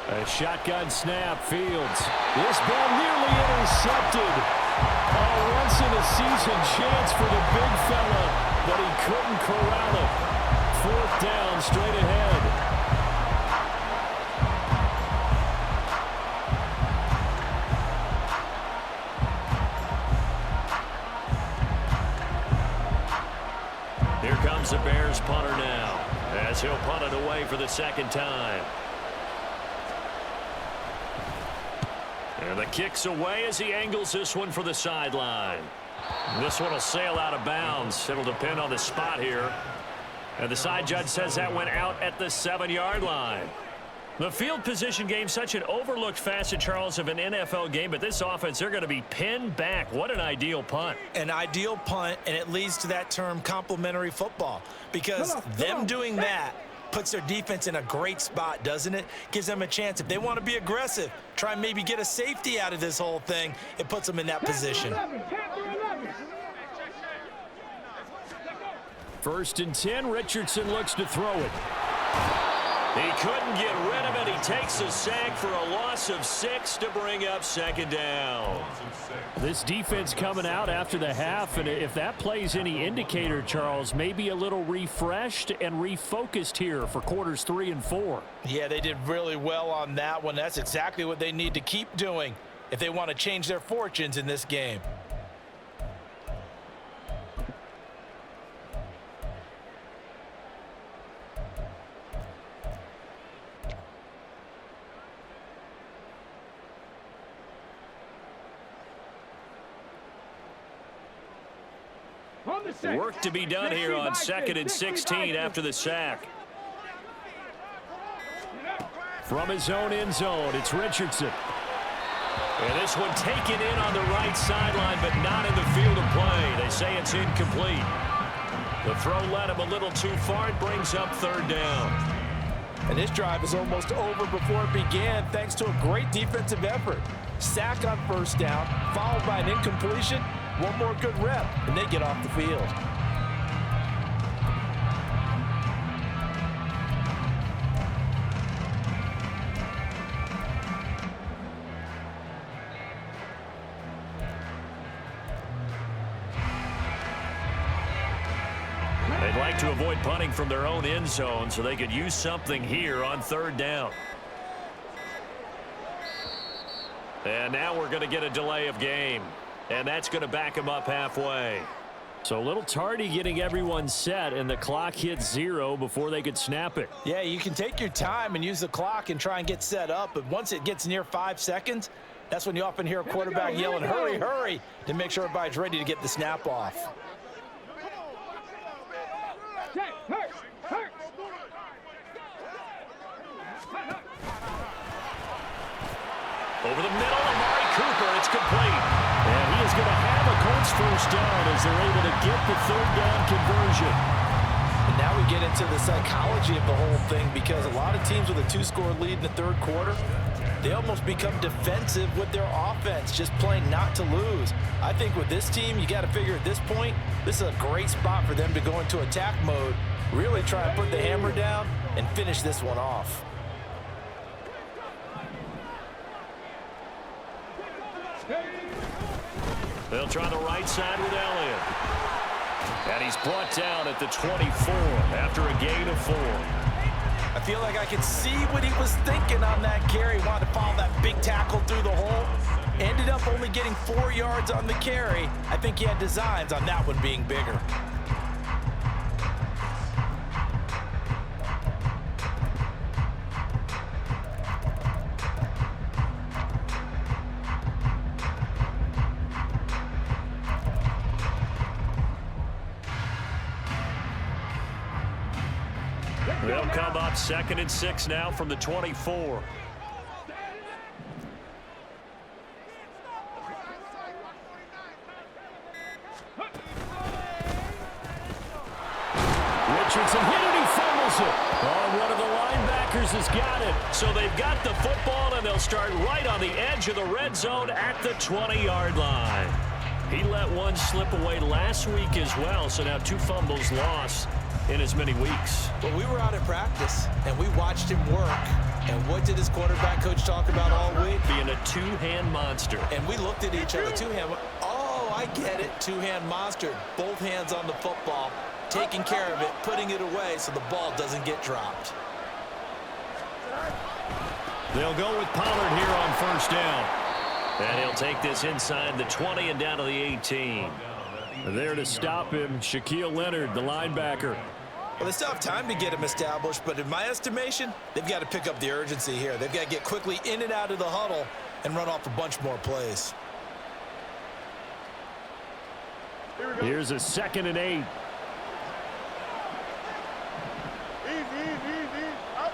A shotgun snap, Fields. This ball nearly intercepted. A once-in-a-season chance for the big fella, but he couldn't corral it. 4th down, straight ahead. Here comes the Bears punter now, as he'll punt it away for the 2nd time. And the kick's away as he angles this one for the sideline. This one will sail out of bounds. It'll depend on the spot here. And the side judge says that went out at the 7-yard line. The field position game, such an overlooked facet, Charles, of an NFL game, but this offense, they're going to be pinned back. What an ideal punt. An ideal punt, and it leads to that term complementary football, because them doing that puts their defense in a great spot, doesn't it? Gives them a chance. If they want to be aggressive, try and maybe get a safety out of this whole thing, it puts them in that position. 1st and 10, Richardson looks to throw it. He couldn't get rid of it. He takes a sack for a loss of 6 to bring up 2nd down. This defense coming out after the half, and if that plays any indicator, Charles, maybe a little refreshed and refocused here for quarters 3 and 4. Yeah, they did really well on that one. That's exactly what they need to keep doing if they want to change their fortunes in this game. Work to be done here on 2nd and 16 after the sack. From his own end zone, it's Richardson. And this one taken in on the right sideline, but not in the field of play. They say it's incomplete. The throw led him a little too far. It brings up 3rd down. And this drive is almost over before it began, thanks to a great defensive effort. Sack on 1st down, followed by an incompletion. One more good rep, and they get off the field. They'd like to avoid punting from their own end zone so they could use something here on 3rd down. And now we're going to get a delay of game. And that's going to back him up halfway. So a little tardy getting everyone set, and the clock hits 0 before they could snap it. Yeah, you can take your time and use the clock and try and get set up, but once it gets near 5 seconds, that's when you often hear a quarterback yelling, hurry, hurry, to make sure everybody's ready to get the snap off. Over the middle, Amari Cooper, it's complete. And he is going to have a Colts 1st down as they're able to get the 3rd down conversion. And now we get into the psychology of the whole thing, because a lot of teams with a 2-score lead in the 3rd quarter, they almost become defensive with their offense, just playing not to lose. I think with this team, you got to figure at this point, this is a great spot for them to go into attack mode, really try and put the hammer down and finish this one off. They'll try the right side with Elliott. And he's brought down at the 24 after a gain of 4. I feel like I could see what he was thinking on that carry. Wanted to follow that big tackle through the hole. Ended up only getting 4 yards on the carry. I think he had designs on that one being bigger. They'll come up 2nd and 6 now from the 24. Richardson hit it, he fumbles it. Oh, one of the linebackers has got it. So they've got the football, and they'll start right on the edge of the red zone at the 20-yard line. He let one slip away last week as well, so now 2 fumbles lost in as many weeks. Well, we were out at practice, and we watched him work. And what did his quarterback coach talk about all week? Being a two-hand monster. And we looked at each other, two-hand. Oh, I get it, two-hand monster. Both hands on the football, taking care of it, putting it away so the ball doesn't get dropped. They'll go with Pollard here on 1st down. And he'll take this inside the 20 and down to the 18. There to stop him, Shaquille Leonard, the linebacker. Well, they still have time to get him established, but in my estimation, they've got to pick up the urgency here. They've got to get quickly in and out of the huddle and run off a bunch more plays. Here's a 2nd and 8. Easy. Up.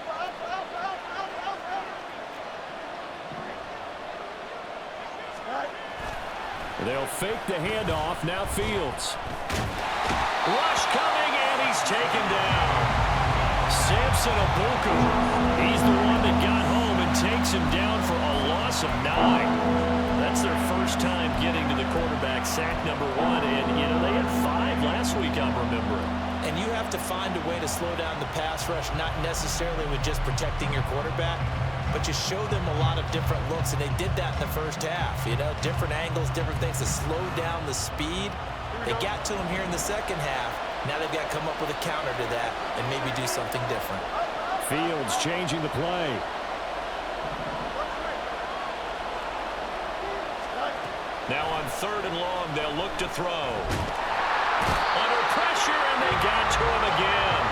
They'll fake the handoff. Now Fields. Rush coming, and he's taken down. Samson Abuku. He's the one that got home and takes him down for a loss of 9. That's their first time getting to the quarterback, sack number 1. And, you know, they had 5 last week, I'm remembering. And you have to find a way to slow down the pass rush, not necessarily with just protecting your quarterback, but you show them a lot of different looks, and they did that in the first half. You know, different angles, different things to slow down the speed. They got to him here in the second half. Now they've got to come up with a counter to that and maybe do something different. Fields changing the play. Now on 3rd and long, they'll look to throw. Under pressure, and they got to him again.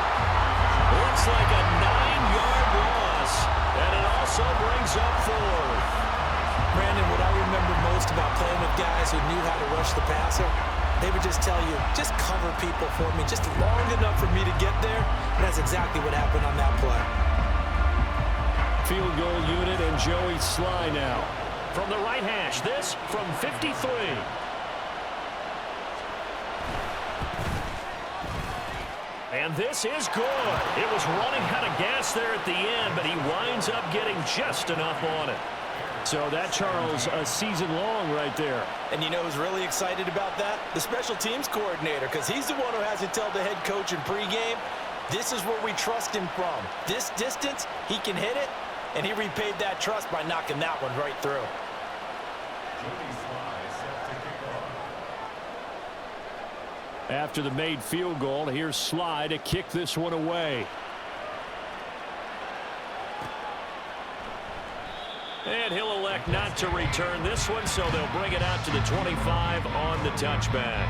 Looks like a 9-yard loss, and it also brings up 4th. Brandon, what I remember most about playing with guys who knew how to rush the passer, they would just tell you, just cover people for me, just long enough for me to get there. And that's exactly what happened on that play. Field goal unit and Joey Sly now. From the right hash, this from 53. And this is good. It was running out of gas there at the end, but he winds up getting just enough on it. So that, Charles, a season long right there. And you know who's really excited about that? The special teams coordinator, because he's the one who has to tell the head coach in pregame, this is where we trust him from. This distance, he can hit it, and he repaid that trust by knocking that one right through. After the made field goal, here's Sly to kick this one away. And he'll elect not to return this one, so they'll bring it out to the 25 on the touchback.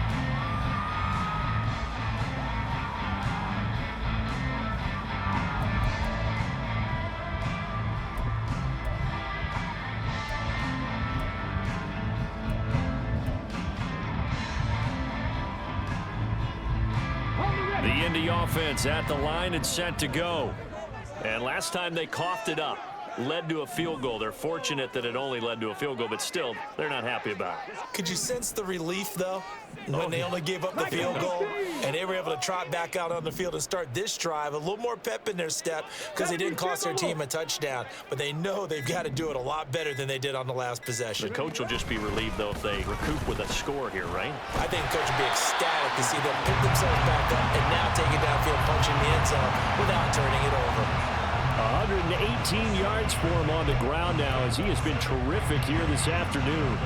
The Indy offense at the line and set to go. And last time they coughed it up. Led to a field goal. They're fortunate that it only led to a field goal, but still, they're not happy about it. Could you sense the relief, though, when they only gave up the field goal and they were able to trot back out on the field and start this drive? A little more pep in their step because they didn't cost their team a touchdown, but they know they've got to do it a lot better than they did on the last possession. The coach will just be relieved, though, if they recoup with a score here, right? I think the coach will be ecstatic to see them pick themselves back up and now take it downfield, punching the end zone without turning it over. 118 yards for him on the ground now as he has been terrific here this afternoon.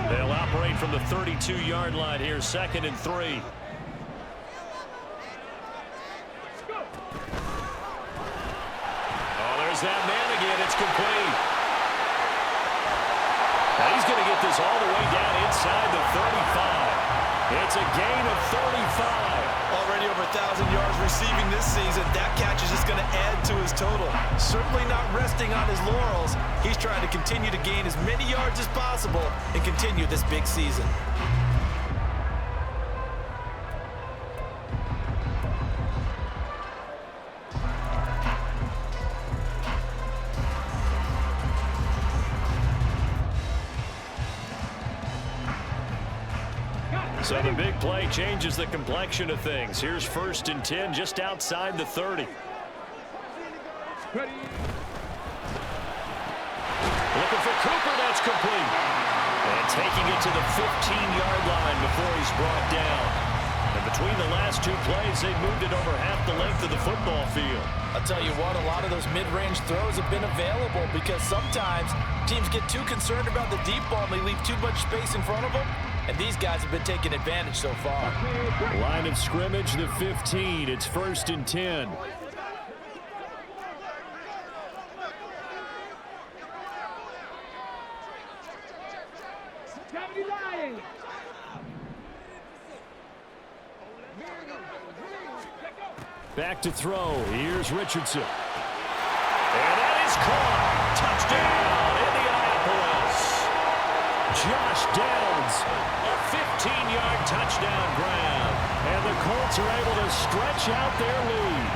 They'll operate from the 32-yard line here, 2nd and 3. Oh, there's that man again. It's complete. Now he's going to get this all the way down inside the 35. It's a gain of 35. Already over 1,000 yards receiving this season. That catch is just going to add to his total. Certainly not resting on his laurels. He's trying to continue to gain as many yards as possible and continue this big season. So the big play changes the complexion of things. Here's 1st and 10 just outside the 30. Ready. Looking for Cooper, that's complete. And taking it to the 15-yard line before he's brought down. And between the last 2 plays, they've moved it over half the length of the football field. I'll tell you what, a lot of those mid-range throws have been available because sometimes teams get too concerned about the deep ball and they leave too much space in front of them. And these guys have been taking advantage so far. Line of scrimmage, the 15. It's 1st and 10. Back to throw. Here's Richardson. And that is caught. Touchdown, Indianapolis. Josh Downs, a 15-yard touchdown grab. And the Colts are able to stretch out their lead.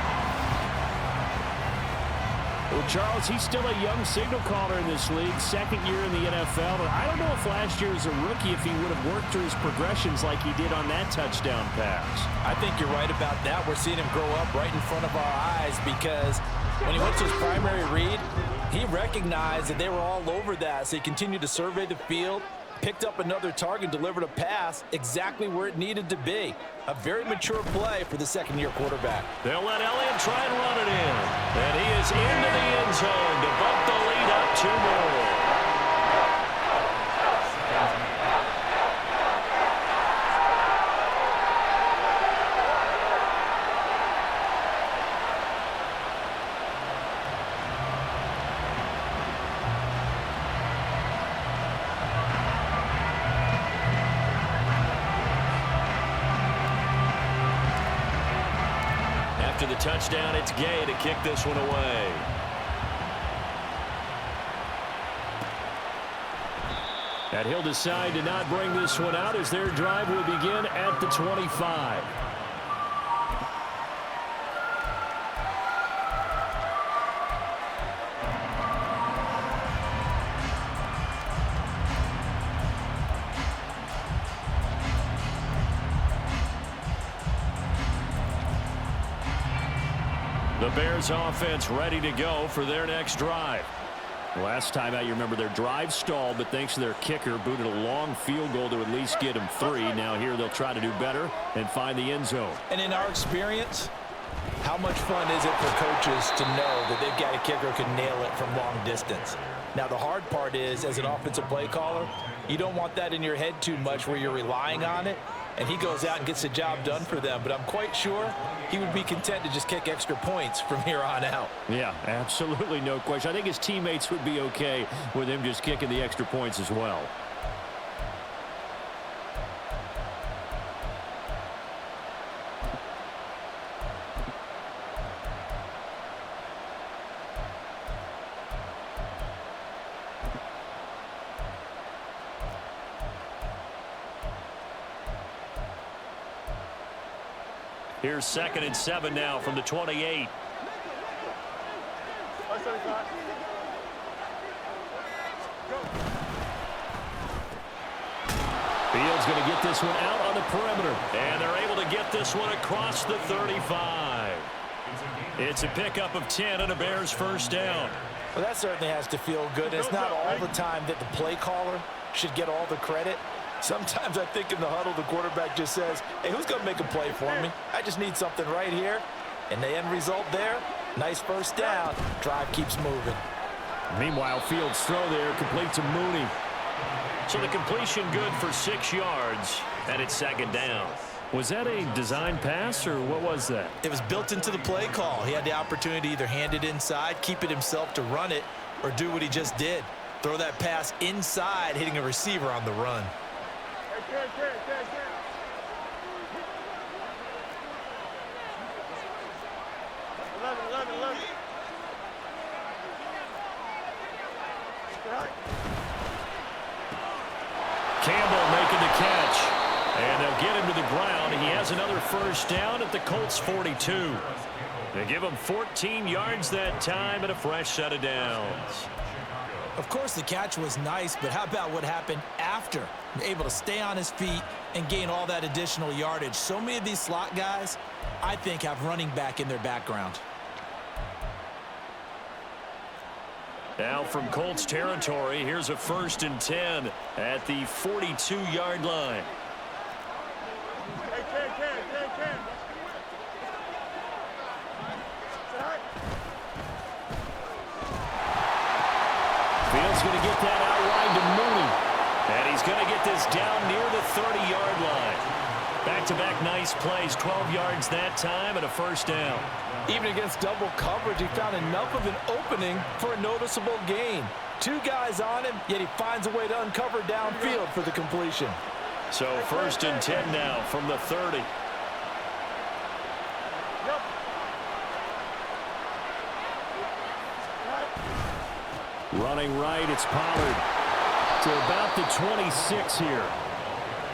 Well, Charles, he's still a young signal caller in this league, 2nd year in the NFL. But I don't know if last year as a rookie, if he would have worked through his progressions like he did on that touchdown pass. I think you're right about that. We're seeing him grow up right in front of our eyes because when he went to his primary read, he recognized that they were all over that. So he continued to survey the field, picked up another target, delivered a pass exactly where it needed to be. A very mature play for the 2nd-year quarterback. They'll let Elliott try and run it in. And he is into the end zone to bump the lead up 2 more. After the touchdown, it's Gay to kick this one away. And he'll decide to not bring this one out as their drive will begin at the 25. The Bears offense ready to go for their next drive. Last time out, you remember their drive stalled, but thanks to their kicker, booted a long field goal to at least get them 3. Now here they'll try to do better and find the end zone. And in our experience, how much fun is it for coaches to know that they've got a kicker who can nail it from long distance? Now, the hard part is, as an offensive play caller, you don't want that in your head too much where you're relying on it, and he goes out and gets the job done for them. But I'm quite sure he would be content to just kick extra points from here on out. Yeah, absolutely no question. I think his teammates would be okay with him just kicking the extra points as well. Here's 2nd and 7 now from the 28. Fields going to get this one out on the perimeter. And they're able to get this one across the 35. It's a pickup of 10 and a Bears first down. Well, that certainly has to feel good. It's not all the time that the play caller should get all the credit. Sometimes I think in the huddle, the quarterback just says, hey, who's going to make a play for me? I just need something right here. And the end result there, nice first down. Drive keeps moving. Meanwhile, Fields' throw there complete to Mooney. So the completion good for 6 yards, and it's 2nd down. Was that a design pass, or what was that? It was built into the play call. He had the opportunity to either hand it inside, keep it himself to run it, or do what he just did. Throw that pass inside, hitting a receiver on the run. Campbell making the catch. And they'll get him to the ground. He has another first down at the Colts 42. They give him 14 yards that time and a fresh set of downs. Of course, the catch was nice, but how about what happened after? Able to stay on his feet and gain all that additional yardage. So many of these slot guys, I think, have running back in their background. Now from Colts territory, here's a 1st and 10 at the 42-yard line. Fields going to get that out wide to Mooney. And he's going to get this down near the 30-yard line. Back-to-back nice plays, 12 yards that time and a first down. Even against double coverage, he found enough of an opening for a noticeable gain. 2 guys on him, yet he finds a way to uncover downfield for the completion. So 1st and 10 now from the 30. Running right, it's Pollard to about the 26 here.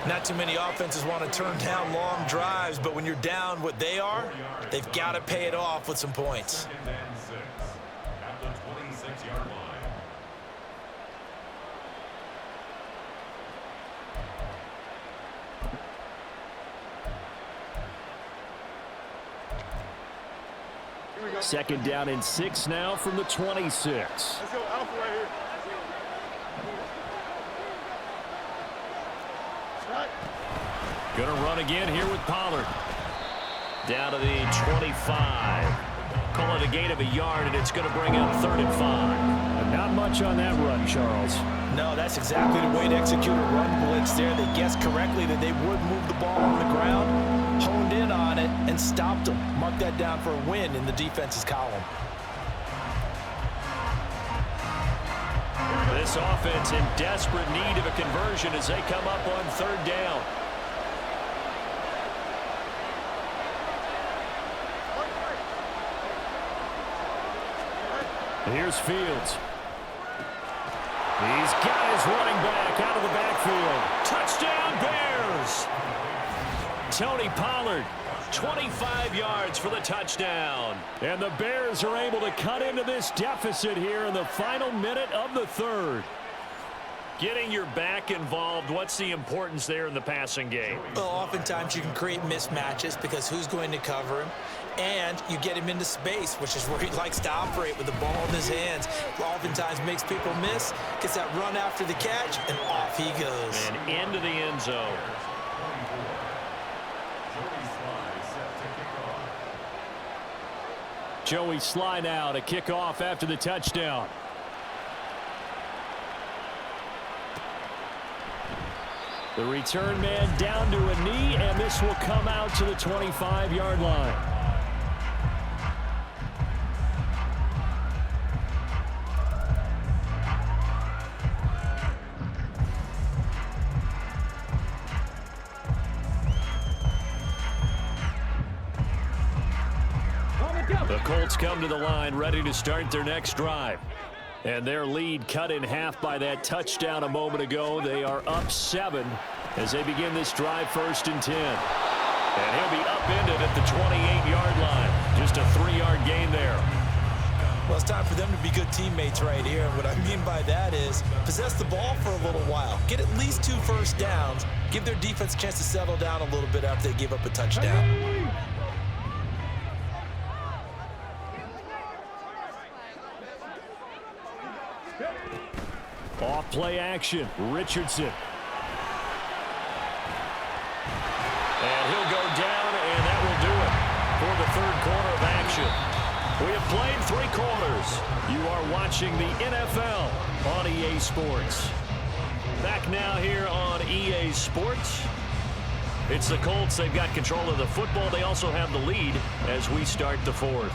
Not too many offenses want to turn down long drives, but when you're down what they are, they've got to pay it off with some points. Second down and 6 now from the 26. Let's go alpha right here. Going to run again here with Pollard. Down to the 25. Call it a gain of a yard, and it's going to bring up 3rd and 5. Not much on that run, Charles. No, that's exactly the way to execute a run blitz there. They guessed correctly that they would move the ball on the ground, honed in on it, and stopped them. Mark that down for a win in the defense's column. This offense in desperate need of a conversion as they come up on 3rd down. Here's Fields. He's got his running back out of the backfield. Touchdown, Bears! Tony Pollard, 25 yards for the touchdown. And the Bears are able to cut into this deficit here in the final minute of the 3rd. Getting your back involved, what's the importance there in the passing game? Well, oftentimes you can create mismatches because who's going to cover him? And you get him into space, which is where he likes to operate with the ball in his hands. Oftentimes makes people miss, gets that run after the catch, and off he goes. And into the end zone. Joey Sly now to kick off after the touchdown. The return man down to a knee, and this will come out to the 25-yard line. The Colts come to the line ready to start their next drive. And their lead cut in half by that touchdown a moment ago. They are up 7 as they begin this drive 1st and 10. And he'll be upended at the 28-yard line. Just a 3-yard gain there. Well, it's time for them to be good teammates right here. And what I mean by that is possess the ball for a little while. Get at least 2 first downs. Give their defense a chance to settle down a little bit after they give up a touchdown. Off play action, Richardson. And he'll go down, and that will do it for the 3rd quarter of action. We have played 3 quarters. You are watching the NFL on EA Sports. Back now here on EA Sports. It's the Colts. They've got control of the football. They also have the lead as we start the 4th.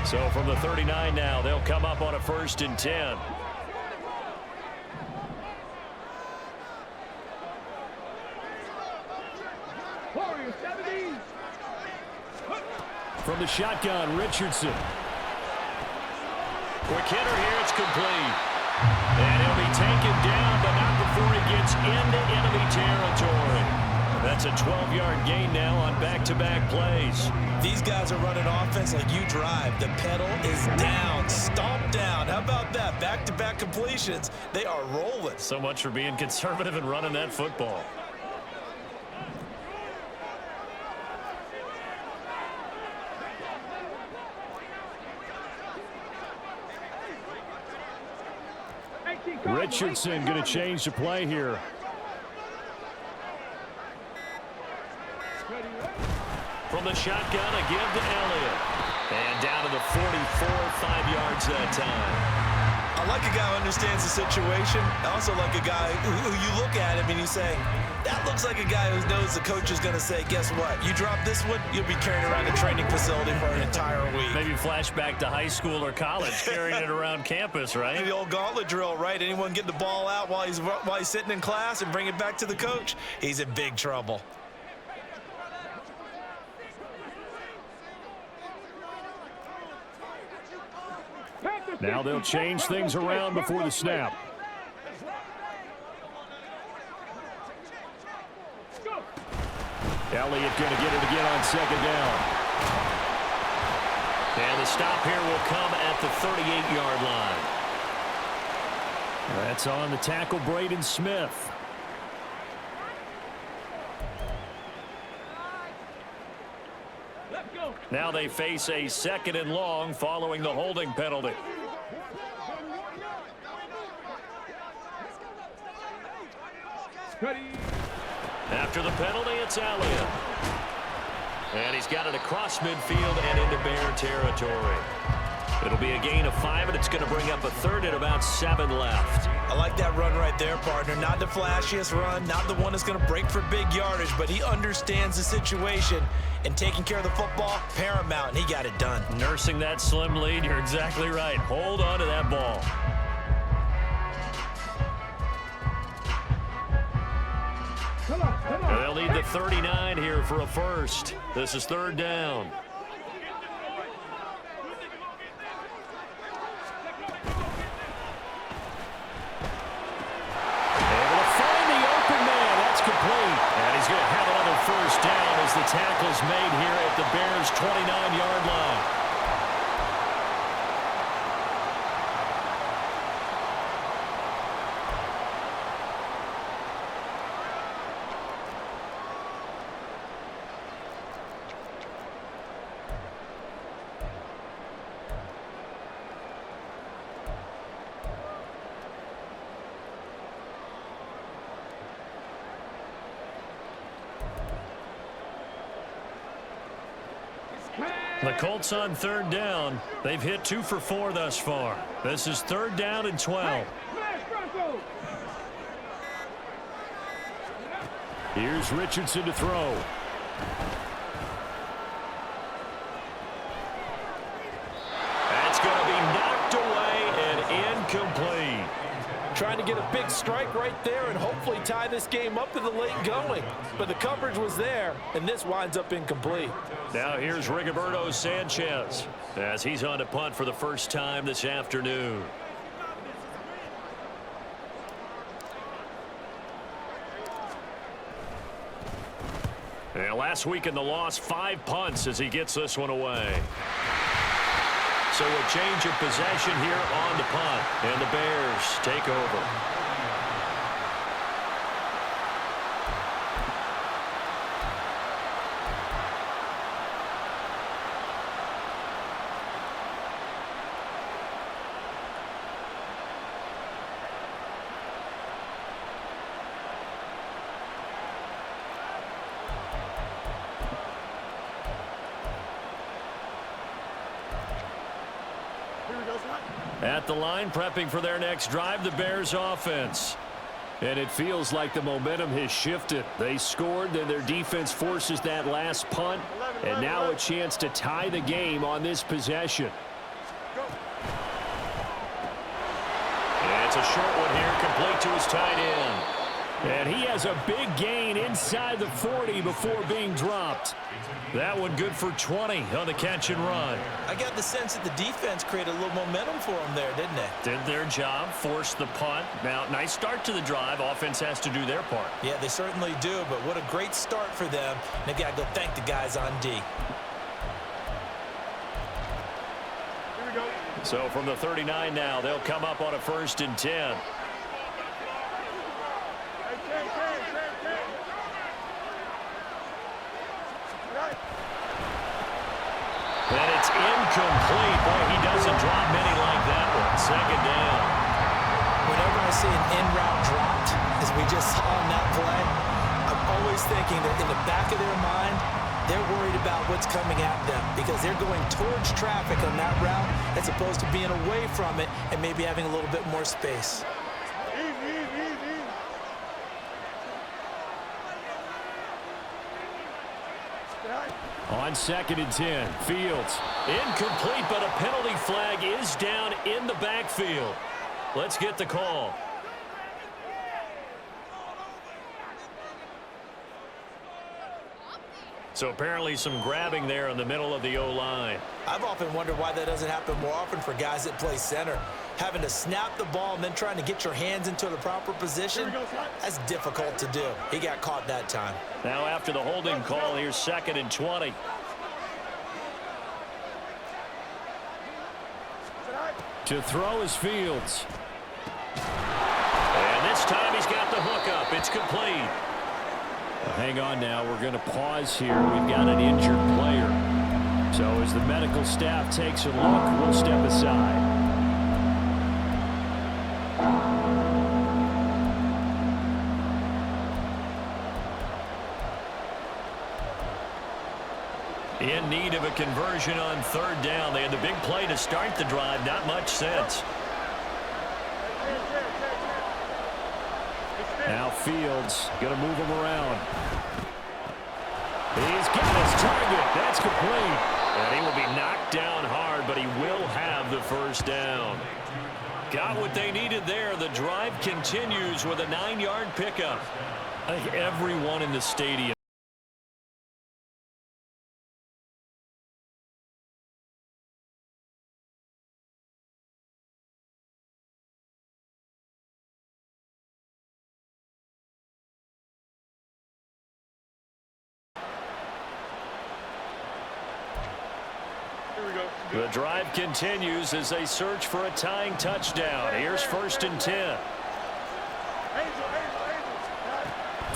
So from the 39 now, they'll come up on a 1st and 10. From the shotgun, Richardson. Quick hitter here, it's complete. And he'll be taken down, but not before he gets into enemy territory. That's a 12-yard gain now on back-to-back plays. These guys are running offense like you drive. The pedal is down, stomp down. How about that? Back-to-back completions. They are rolling. So much for being conservative and running that football. Richardson going to change the play here. From the shotgun, a give to Elliott. And down to the 44, 5 yards that time. I like a guy who understands the situation. I also like a guy who you look at him and you say, that looks like a guy who knows the coach is going to say, guess what? You drop this one, you'll be carrying around a training facility for an entire week. Maybe flashback to high school or college, carrying it around campus, right? The old gauntlet drill, right? Anyone get the ball out while he's sitting in class and bring it back to the coach, he's in big trouble. Now they'll change things around before the snap. Elliott going to get it again on 2nd down. And the stop here will come at the 38-yard line. That's on the tackle, Braden Smith. Now they face a 2nd and long following the holding penalty. After the penalty, it's Elliott. And he's got it across midfield and into Bear territory. It'll be a gain of 5, and it's going to bring up a 3rd and about 7 left. I like that run right there, partner. Not the flashiest run, not the one that's going to break for big yardage, but he understands the situation, and taking care of the football, paramount, and he got it done. Nursing that slim lead, you're exactly right. Hold on to that ball. They'll need the 39 here for a 1st. This is 3rd down. Able to find the open man. That's complete. And he's going to have another 1st down as the tackle's made here at the Bears' 29-yard line. The Colts on 3rd down. They've hit 2 for 4 thus far. This is 3rd down and 12. Here's Richardson to throw. That's going to be knocked away and incomplete. Trying to get a big strike right there and hopefully tie this game up in the late going. But the coverage was there, and this winds up incomplete. Now here's Rigoberto Sanchez as he's on to punt for the first time this afternoon. And last week in the loss, 5 punts as he gets this one away. So a change of possession here on the punt, and the Bears take over. At the line, prepping for their next drive, the Bears offense. And it feels like the momentum has shifted. They scored, then their defense forces that last punt, and now a chance to tie the game on this possession. It's a short one here, complete to his tight end. And he has a big gain inside the 40 before being dropped. That one good for 20 on the catch and run. I got the sense that the defense created a little momentum for him there, didn't it? Did their job, forced the punt. Now, nice start to the drive. Offense has to do their part. Yeah, they certainly do, but what a great start for them. They got to go thank the guys on D. Here we go. So from the 39 now, they'll come up on a 1st and 10. And it's incomplete. Boy, he doesn't drop many like that one. 2nd down. Whenever I see an in-route dropped, as we just saw on that play, I'm always thinking that in the back of their mind, they're worried about what's coming at them because they're going towards traffic on that route as opposed to being away from it and maybe having a little bit more space. On 2nd and 10, Fields. Incomplete, but a penalty flag is down in the backfield. Let's get the call. So apparently some grabbing there in the middle of the O-line. I've often wondered why that doesn't happen more often for guys that play center. Having to snap the ball and then trying to get your hands into the proper position, that's difficult to do. He got caught that time. Now after the holding call, here's 2nd and 20. To throw is Fields. And this time he's got the hook up. It's complete. Hang on now. We're going to pause here. We've got an injured player. So as the medical staff takes a look, we'll step aside. In need of a conversion on 3rd down. They had the big play to start the drive. Not much sense. Now Fields going to move him around. He's got his target. That's complete. And he will be knocked down hard, but he will have the 1st down. Got what they needed there. The drive continues with a 9-yard pickup. I think everyone in the stadium The drive continues as they search for a tying touchdown. Here's 1st and 10.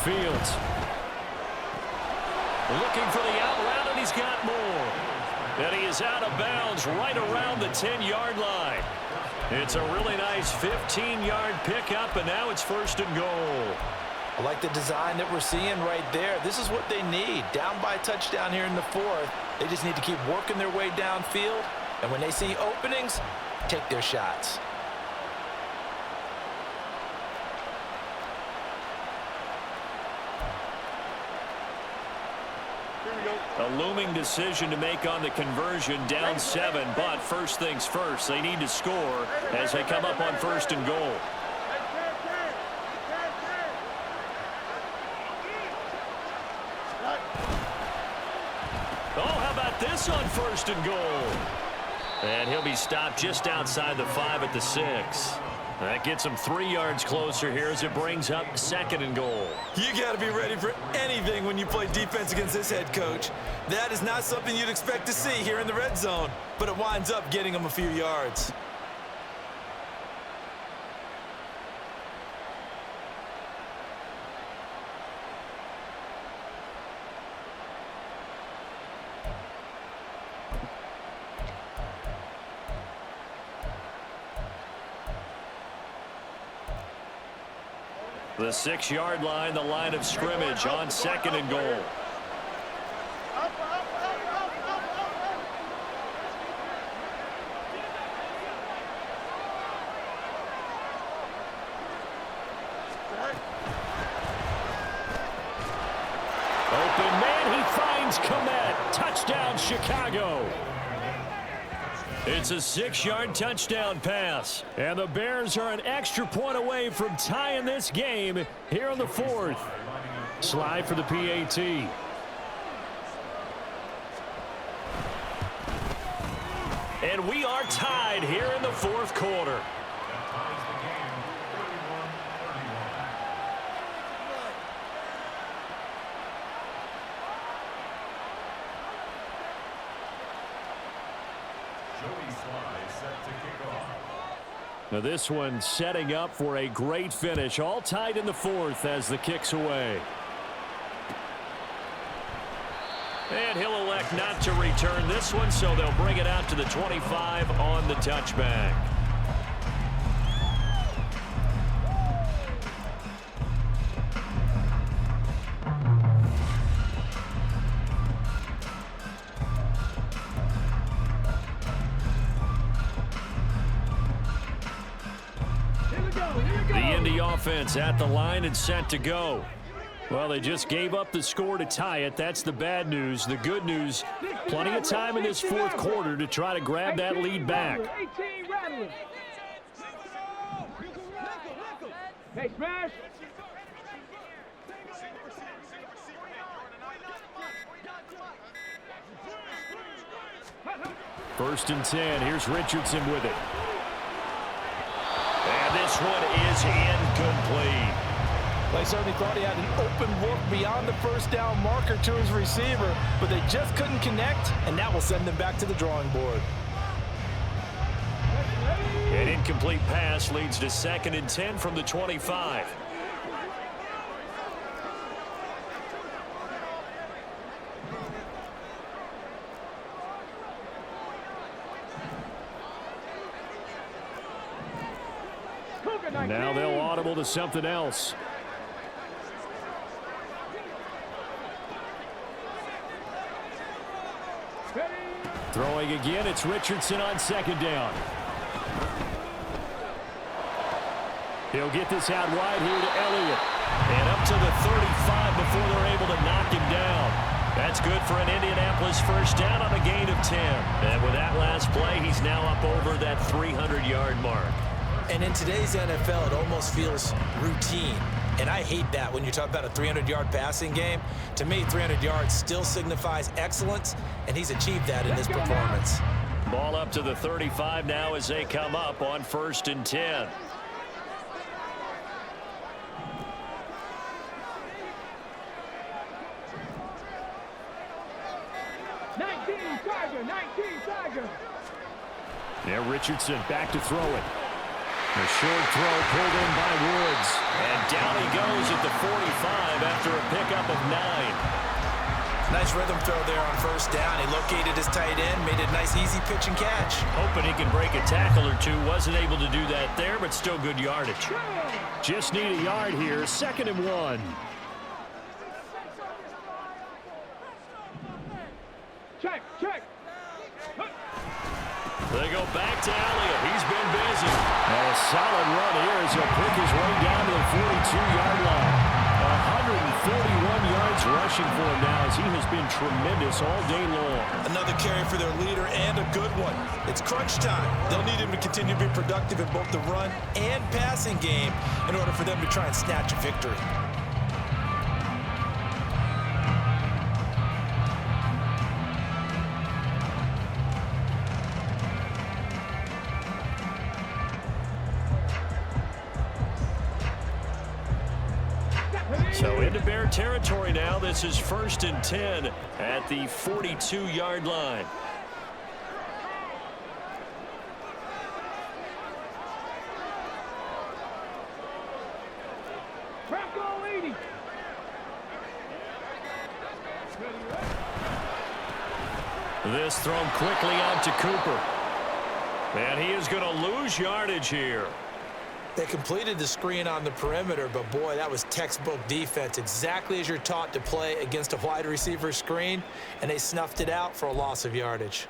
Fields. Looking for the out route, and he's got more. And he is out of bounds right around the 10-yard line. It's a really nice 15-yard pickup, and now it's 1st and goal. I like the design that we're seeing right there. This is what they need. Down by a touchdown here in the 4th. They just need to keep working their way downfield. And when they see openings, take their shots. A looming decision to make on the conversion, down 7. But first things first, they need to score as they come up on 1st and goal. Oh, how about this on 1st and goal? And he'll be stopped just outside the 5 at the 6. That gets him 3 yards closer here as it brings up 2nd and goal. You got to be ready for anything when you play defense against this head coach. That is not something you'd expect to see here in the red zone, but it winds up getting him a few yards. The 6-yard line, the line of scrimmage on 2nd and goal. Open man, he finds Komet. Touchdown, Chicago. It's a 6-yard touchdown pass. And the Bears are an extra point away from tying this game here in the 4th. Slide for the PAT. And we are tied here in the 4th quarter. Now this one setting up for a great finish. All tied in the 4th as the kick's away. And he'll elect not to return this one, so they'll bring it out to the 25 on the touchback. The Indy offense at the line and set to go. Well, they just gave up the score to tie it. That's the bad news. The good news, plenty of time in this 4th quarter to try to grab that lead back. Hey, smash! First and 10. Here's Richardson with it. And this one is incomplete. They certainly thought he had an open look beyond the first down marker to his receiver, but they just couldn't connect, and that will send them back to the drawing board. An incomplete pass leads to 2nd and 10 from the 25. Now they'll audible to something else. Throwing again, it's Richardson on 2nd down. He'll get this out wide here to Elliott. And up to the 35 before they're able to knock him down. That's good for an Indianapolis first down on a gain of 10. And with that last play, he's now up over that 300-yard mark. And in today's NFL, it almost feels routine. And I hate that when you talk about a 300-yard passing game. To me, 300 yards still signifies excellence, and he's achieved that in this performance. Ball up to the 35 now as they come up on 1st and 10. Now Richardson back to throw it. A short throw pulled in by Woods. And down he goes at the 45 after a pickup of 9. Nice rhythm throw there on first down. He located his tight end, made a nice easy pitch and catch. Hoping he can break a tackle or two. Wasn't able to do that there, but still good yardage. Just need a yard here. 2nd and 1. Check, check. They go back to Elliott. He's been busy. And a solid run here as he'll pick his way down to the 42-yard line. 141 yards rushing for him now as he has been tremendous all day long. Another carry for their leader and a good one. It's crunch time. They'll need him to continue to be productive in both the run and passing game in order for them to try and snatch a victory. So into Bear territory now. This is 1st and 10 at the 42-yard line. Bronco 80. This thrown quickly out to Cooper. And he is going to lose yardage here. They completed the screen on the perimeter, but boy, that was textbook defense. Exactly as you're taught to play against a wide receiver screen, and they snuffed it out for a loss of yardage.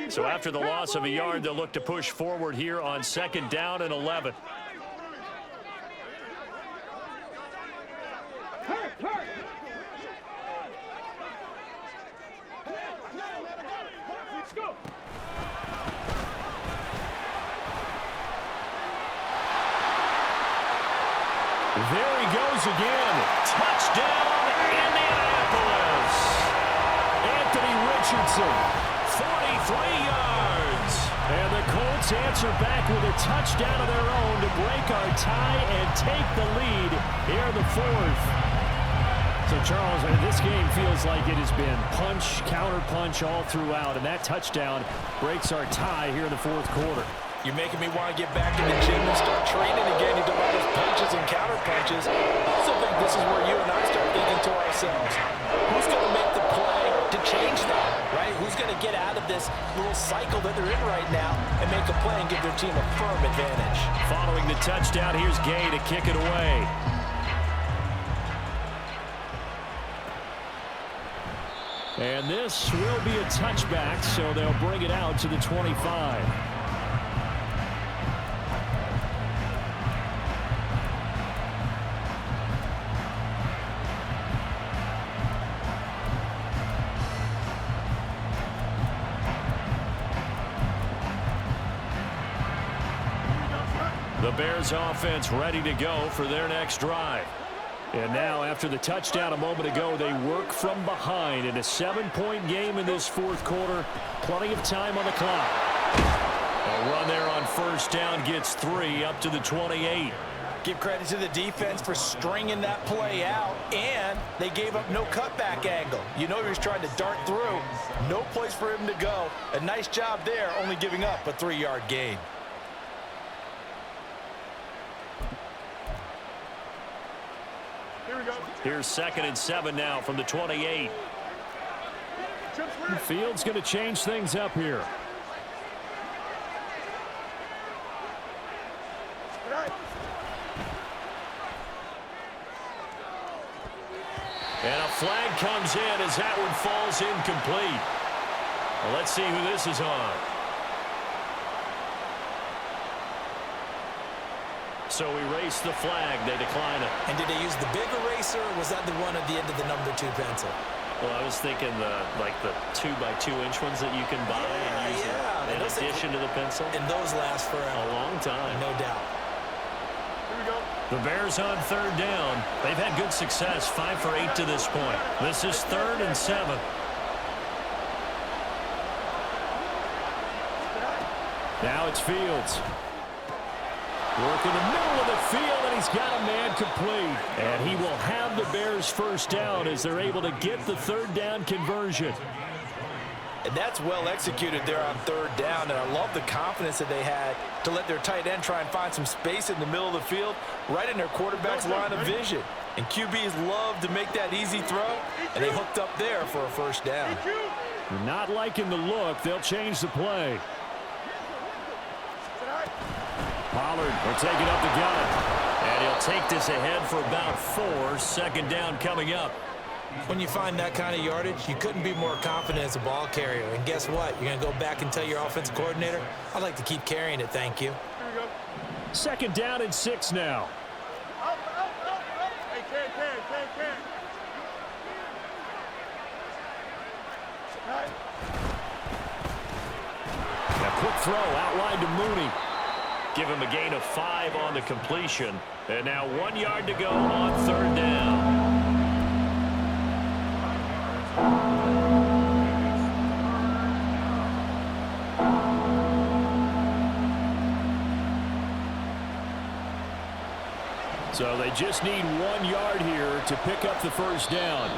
So after the loss of a yard, they'll look to push forward here on 2nd down and 11. Go. There he goes again. Touchdown, Indianapolis. Anthony Richardson, 43 yards. And the Colts answer back with a touchdown of their own to break our tie and take the lead here in the fourth. So, Charles, this game feels like it has been punch, counter-punch all throughout, and that touchdown breaks our tie here in the fourth quarter. You're making me want to get back in the gym and start training again. You don't like those punches and counter punches. I also think this is where you and I start thinking to ourselves, who's going to make the play to change that, right? Who's going to get out of this little cycle that they're in right now and make a play and give their team a firm advantage? Following the touchdown, here's Gay to kick it away. And this will be a touchback, so they'll bring it out to the 25. The Bears offense ready to go for their next drive. And now, after the touchdown a moment ago, they work from behind in a 7-point game in this fourth quarter. Plenty of time on the clock. A run there on first down gets 3 up to the 28. Give credit to the defense for stringing that play out, and they gave up no cutback angle. You know he was trying to dart through. No place for him to go. A nice job there, only giving up a 3-yard gain. Here's 2nd and 7 now from the 28. The field's going to change things up here. And a flag comes in as that one falls incomplete. Well, let's see who this is on. So erase the flag. They decline it. And did they use the big eraser, or was that the one at the end of the number 2 pencil? Well, I was thinking the 2x2 inch ones that you can buy and use in addition to the pencil. And those last forever. A long time. No doubt. Here we go. The Bears on 3rd down. They've had good success, 5 for 8 to this point. This is 3rd and 7. Now it's Fields. Work in the middle of the field, and he's got a man complete. And he will have the Bears first down as they're able to get the 3rd down conversion. And that's well executed there on 3rd down, and I love the confidence that they had to let their tight end try and find some space in the middle of the field, right in their quarterback's line of vision. And QBs love to make that easy throw, and they hooked up there for a first down. Not liking the look. They'll change the play. Pollard will take it up the gut. And he'll take this ahead for about 4. 2nd down coming up. When you find that kind of yardage, you couldn't be more confident as a ball carrier. And guess what? You're going to go back and tell your offensive coordinator, I'd like to keep carrying it, thank you. Here we go. 2nd down and 6 now. Up. Hey, Ken. Right. A quick throw outlined to Mooney. Give him a gain of 5 on the completion. And now 1 yard to go on 3rd down. So they just need 1 yard here to pick up the first down.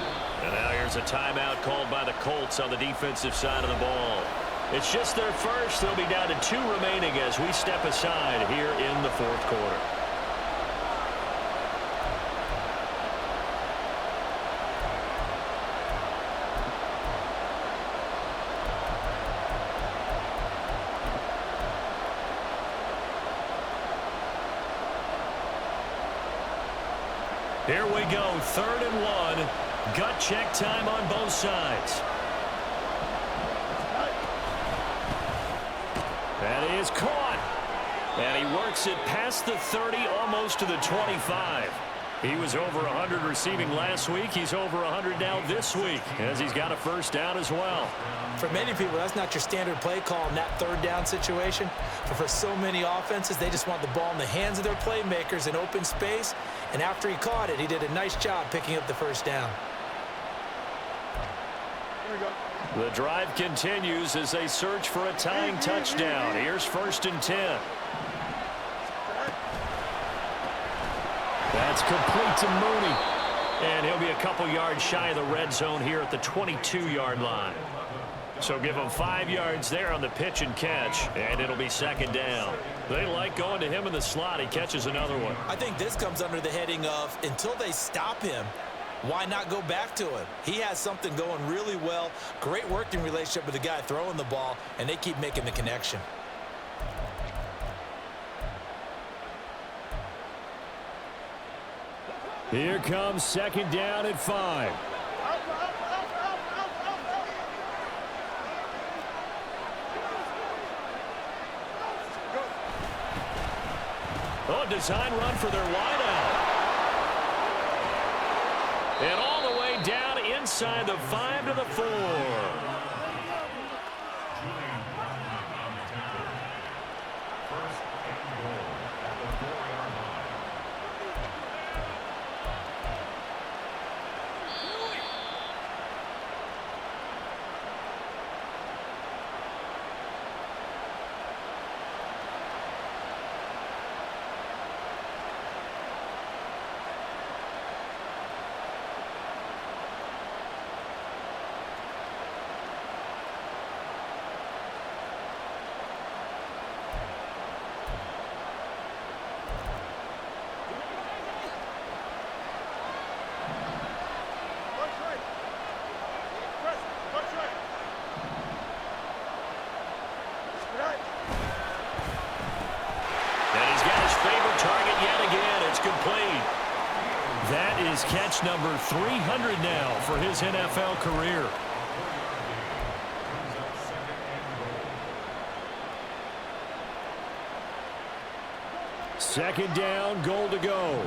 And now here's a timeout called by the Colts on the defensive side of the ball. It's just their first. They'll be down to 2 remaining as we step aside here in the fourth quarter. Here we go, 3rd and 1. Gut check time on both sides. That is caught. And he works it past the 30, almost to the 25. He was over 100 receiving last week. He's over 100 now this week, as he's got a first down as well. For many people, that's not your standard play call in that third down situation. But for so many offenses, they just want the ball in the hands of their playmakers in open space. And after he caught it, he did a nice job picking up the first down. The drive continues as they search for a tying touchdown. Here's 1st and 10. That's complete to Mooney. And he'll be a couple yards shy of the red zone here at the 22-yard line. So give him 5 yards there on the pitch and catch, and it'll be 2nd down. They like going to him in the slot. He catches another one. I think this comes under the heading of, until they stop him, why not go back to him? He has something going really well. Great working relationship with the guy throwing the ball, and they keep making the connection. Here comes 2nd down at 5. Oh, design run for their wideout. And all the way down inside the 5 to the 4. That is catch number 300 now for his NFL career. Second down, goal to go.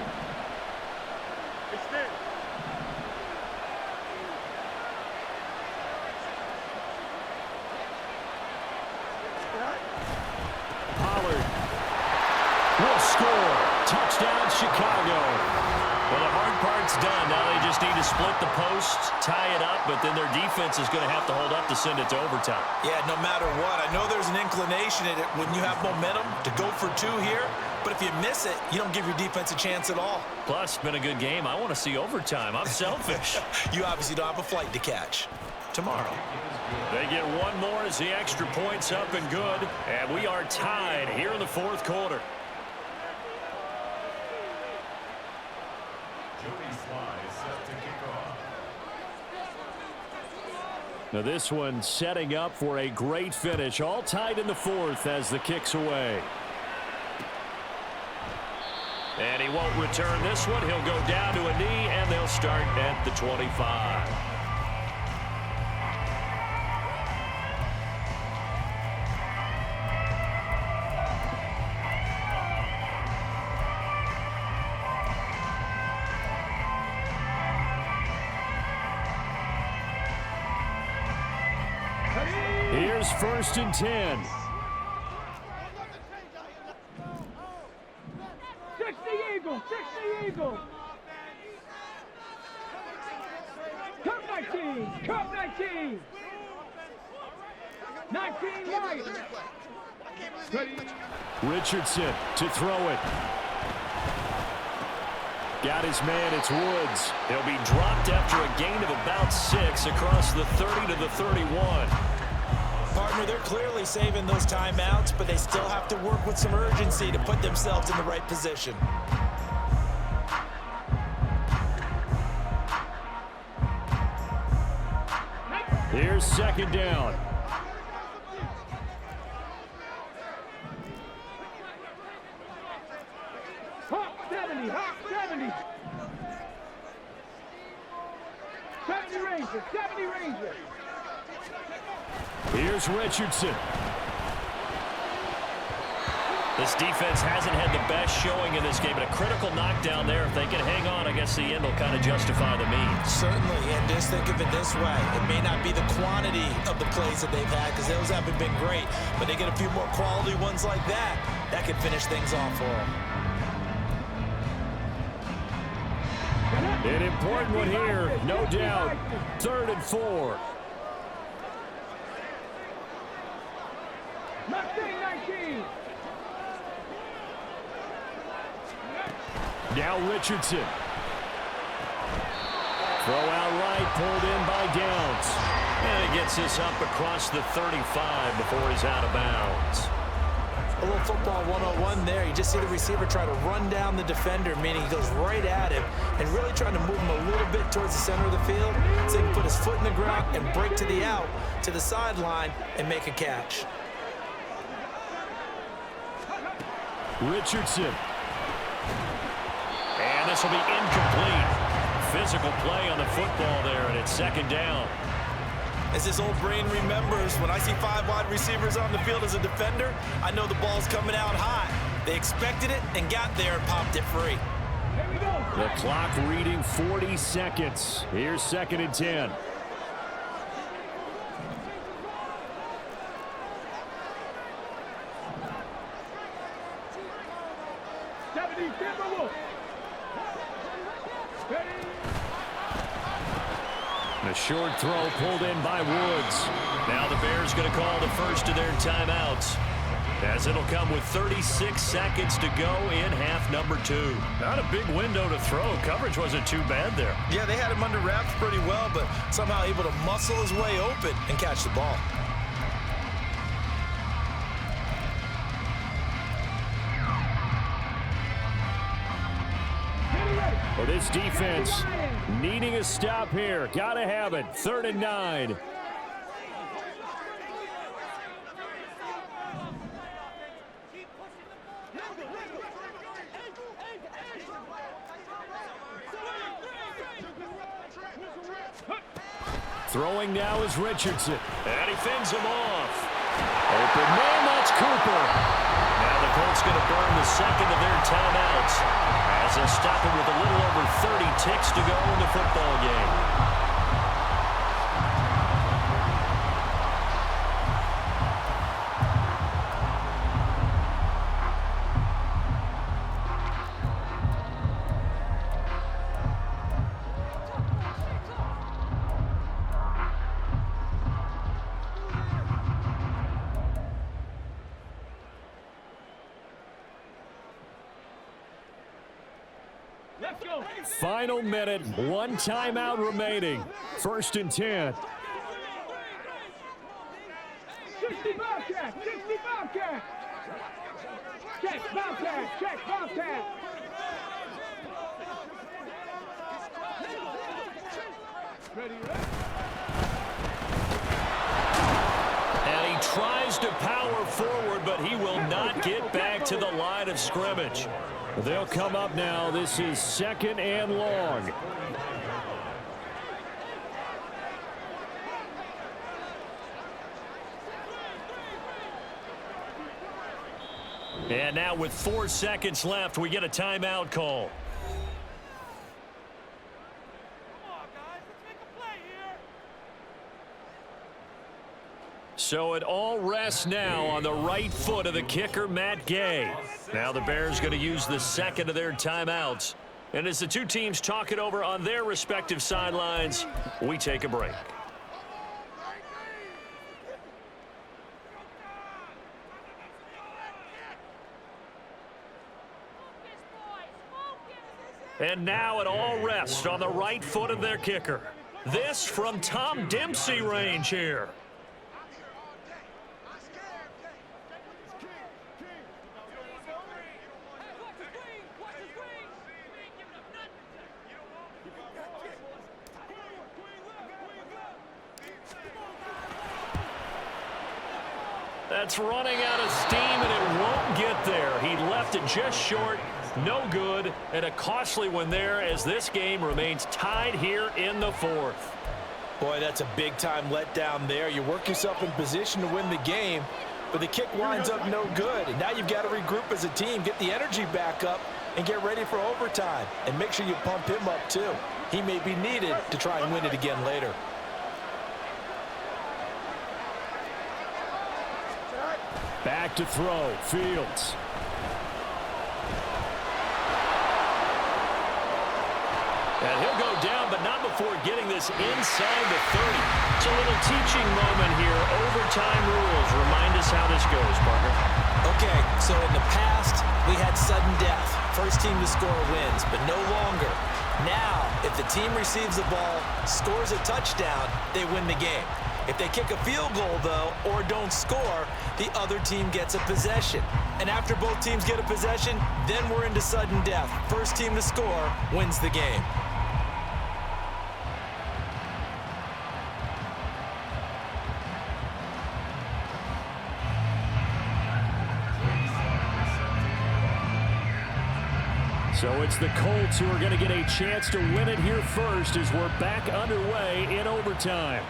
Pollard will score. Touchdown, Chicago. Well, the hard part's done. Now they just need to split the posts, tie it up, but then their defense is going to have to hold up to send it to overtime. Yeah, no matter what. I know there's an inclination in it when you have momentum to go for 2 here, but if you miss it, you don't give your defense a chance at all. Plus, it's been a good game. I want to see overtime. I'm selfish. You obviously don't have a flight to catch. Tomorrow. They get one more as the extra point's up and good, and we are tied here in the 4th quarter. Now this one setting up for a great finish. All tied in the 4th as the kick's away. And he won't return this one. He'll go down to a knee, and they'll start at the 25. Here's 1st and 10. 60 Eagle, 60 Eagle. Cut 19, cut 19. 19 right. Richardson to throw it. Got his man, it's Woods. He'll be dropped after a gain of about 6 across the 30 to the 31. Partner, they're clearly saving those timeouts, but they still have to work with some urgency to put themselves in the right position. Here's 2nd down. Hawk 70, Hawk 70. 70 Rangers, 70 Rangers. Here's Richardson. This defense hasn't had the best showing in this game, but a critical knockdown there. If they can hang on, I guess the end will kind of justify the means. Certainly, and just think of it this way. It may not be the quantity of the plays that they've had, because those haven't been great, but they get a few more quality ones like that. That could finish things off for them. An important one here, no doubt. 3rd and 4. Mustang 19. Now Richardson. Throw out right, pulled in by Downs. And he gets this up across the 35 before he's out of bounds. A little football 101 there. You just see the receiver try to run down the defender, meaning he goes right at him and really trying to move him a little bit towards the center of the field so he can put his foot in the ground and break to the out, to the sideline, and make a catch. Richardson. And this will be incomplete. Physical play on the football there, and it's 2nd down. As this old brain remembers, when I see 5 wide receivers on the field as a defender, I know the ball's coming out hot. They expected it and got there and popped it free. The clock reading 40 seconds. Here's 2nd and 10. A short throw pulled in by Woods. Now the Bears going to call the first of their timeouts, as it'll come with 36 seconds to go in half number 2. Not a big window to throw. Coverage wasn't too bad there. Yeah, they had him under wraps pretty well, but somehow able to muscle his way open and catch the ball. Well, this defense needing a stop here. Got to have it. 3rd and 9. Throwing now is Richardson. And he fends him off. Open man, that's Cooper. Now the Colts going to burn the 2nd of their timeouts, as they'll stop him with a little over 30 ticks to go in the football game. Final minute, 1 timeout remaining. 1st and 10. 60 Bobcat, 60 Bobcat. Check, Bobcat, check, Bobcat. Ready, And he tries to power forward, but he will not get back to the line of scrimmage. They'll come up now. This is 2nd and long. And now with 4 seconds left, we get a timeout call. So it all rests now on the right foot of the kicker, Matt Gay. Now the Bears going to use the 2nd of their timeouts. And as the two teams talk it over on their respective sidelines, we take a break. And now it all rests on the right foot of their kicker. This from Tom Dempsey range here. That's running out of steam, and it won't get there. He left it just short. No good, and a costly one there as this game remains tied here in the 4th. Boy, that's a big-time letdown there. You work yourself in position to win the game, but the kick winds up no good. And now you've got to regroup as a team, get the energy back up, and get ready for overtime. And make sure you pump him up too. He may be needed to try and win it again later. Back to throw, Fields. And he'll go down, but not before getting this inside the 30. It's a little teaching moment here. Overtime rules. Remind us how this goes, partner. Okay, so in the past, we had sudden death. First team to score wins, but no longer. Now, if the team receives the ball, scores a touchdown, they win the game. If they kick a field goal, though, or don't score, the other team gets a possession. And after both teams get a possession, then we're into sudden death. First team to score wins the game. So it's the Colts who are going to get a chance to win it here first as we're back underway in overtime.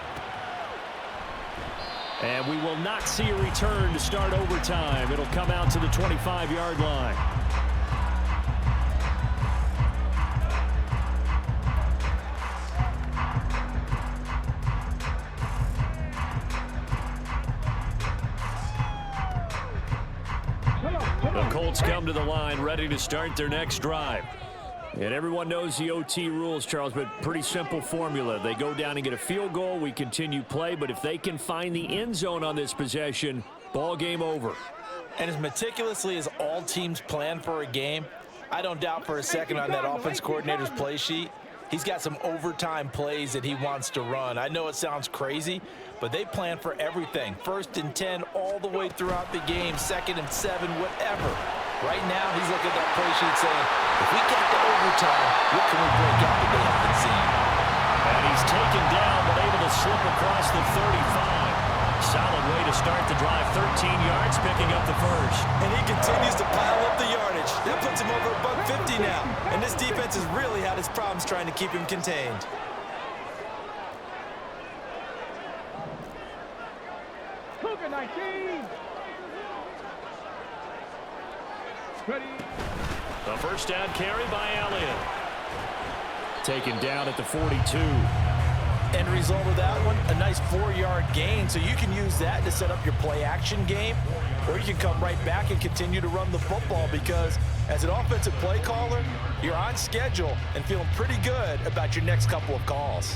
And we will not see a return to start overtime. It'll come out to the 25-yard line. The Colts come to the line ready to start their next drive. And everyone knows the OT rules, Charles, but pretty simple formula. They go down and get a field goal, we continue play, but if they can find the end zone on this possession, ball game over. And as meticulously as all teams plan for a game, I don't doubt for a second on that offense coordinator's play sheet, he's got some overtime plays that he wants to run. I know it sounds crazy, but they plan for everything. 1st and 10 all the way throughout the game, 2nd and 7, whatever. Right now, he's looking at that play sheet saying, if we get to overtime, what can we break out that they haven't seen? And he's taken down, but able to slip across the 35. Solid way to start the drive, 13 yards, picking up the first. And he continues to pile up the yardage. That puts him over $150 now. And this defense has really had its problems trying to keep him contained. Cougar 19. Ready. The first down carry by Elliott. Taken down at the 42. End result of that one, a nice 4-yard gain. So you can use that to set up your play-action game, or you can come right back and continue to run the football because as an offensive play caller, you're on schedule and feeling pretty good about your next couple of calls.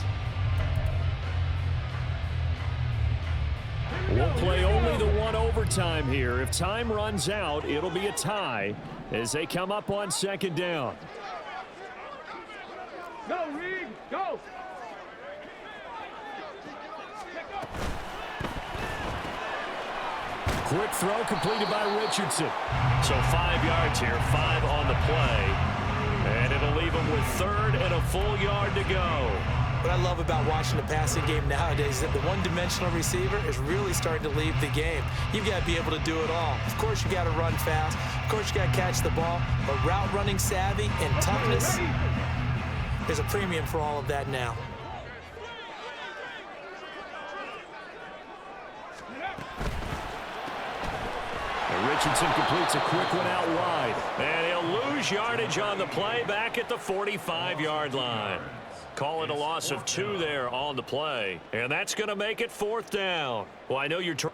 We'll play only the one overtime here. If time runs out, it'll be a tie as they come up on 2nd down. Go, Reed. Go. Quick throw completed by Richardson. So 5 yards here, 5 on the play. And it'll leave him with 3rd and a full yard to go. What I love about watching the passing game nowadays is that the one-dimensional receiver is really starting to leave the game. You've got to be able to do it all. Of course, you got to run fast. Of course, you got to catch the ball. But route running savvy and toughness, there's a premium for all of that now. And Richardson completes a quick one out wide. And he'll lose yardage on the play back at the 45-yard line. Call it a loss of 2 there on the play. And that's going to make it 4th down. Well, I know you're trying.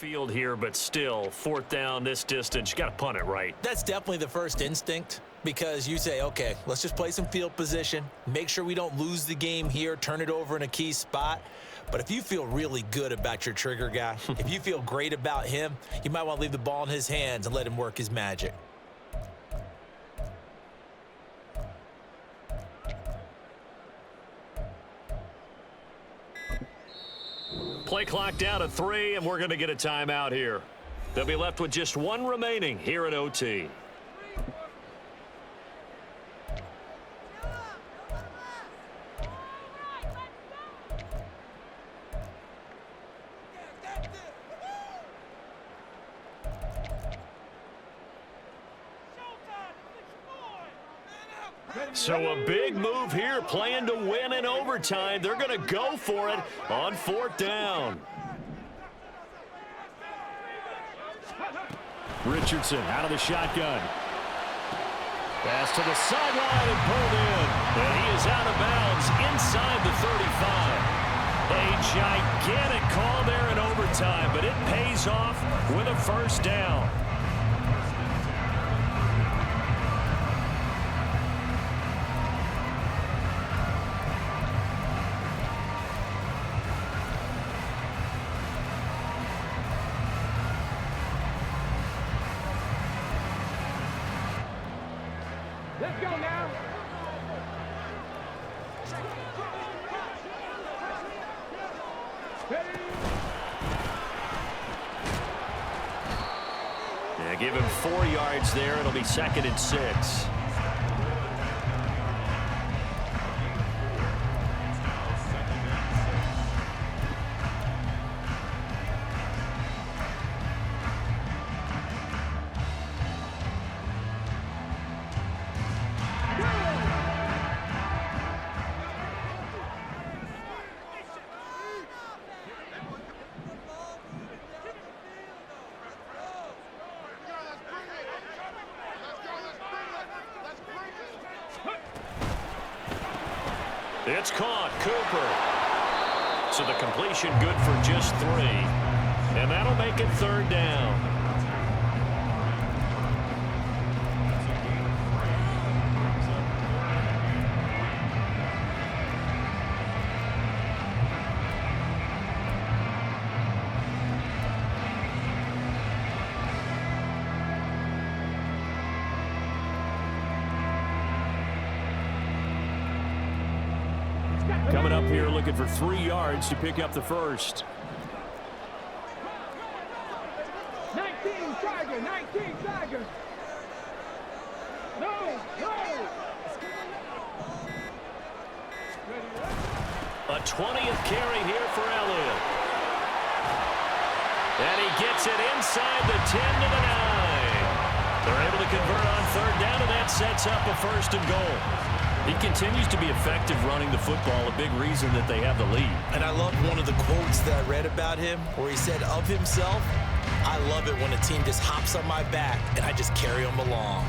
field here, but still, fourth down this distance. You got to punt it right. That's definitely the first instinct, because you say, okay, let's just play some field position, make sure we don't lose the game here, turn it over in a key spot. But if you feel really good about your trigger guy, if you feel great about him, you might want to leave the ball in his hands and let him work his magic. Play clock down to 3, and we're going to get a timeout here. They'll be left with just one remaining here at OT. So a big move here, playing to win in overtime. They're going to go for it on fourth down. Richardson out of the shotgun. Pass to the sideline and pulled in. And he is out of bounds inside the 35. A gigantic call there in overtime, but it pays off with a first down. Let's go now. Yeah, give him 4 yards there. It'll be 2nd and 6. It's caught, Cooper. So the completion good for just 3. And that'll make it 3rd down. Coming up here looking for 3 yards to pick up the first. 19 Tiger, 19 Tiger. No. A 20th carry here for Elliott. And he gets it inside the 10 to the 9. They're able to convert on 3rd down, and that sets up a 1st and goal. He continues to be effective running the football, a big reason that they have the lead. And I love one of the quotes that I read about him where he said of himself, I love it when a team just hops on my back and I just carry them along.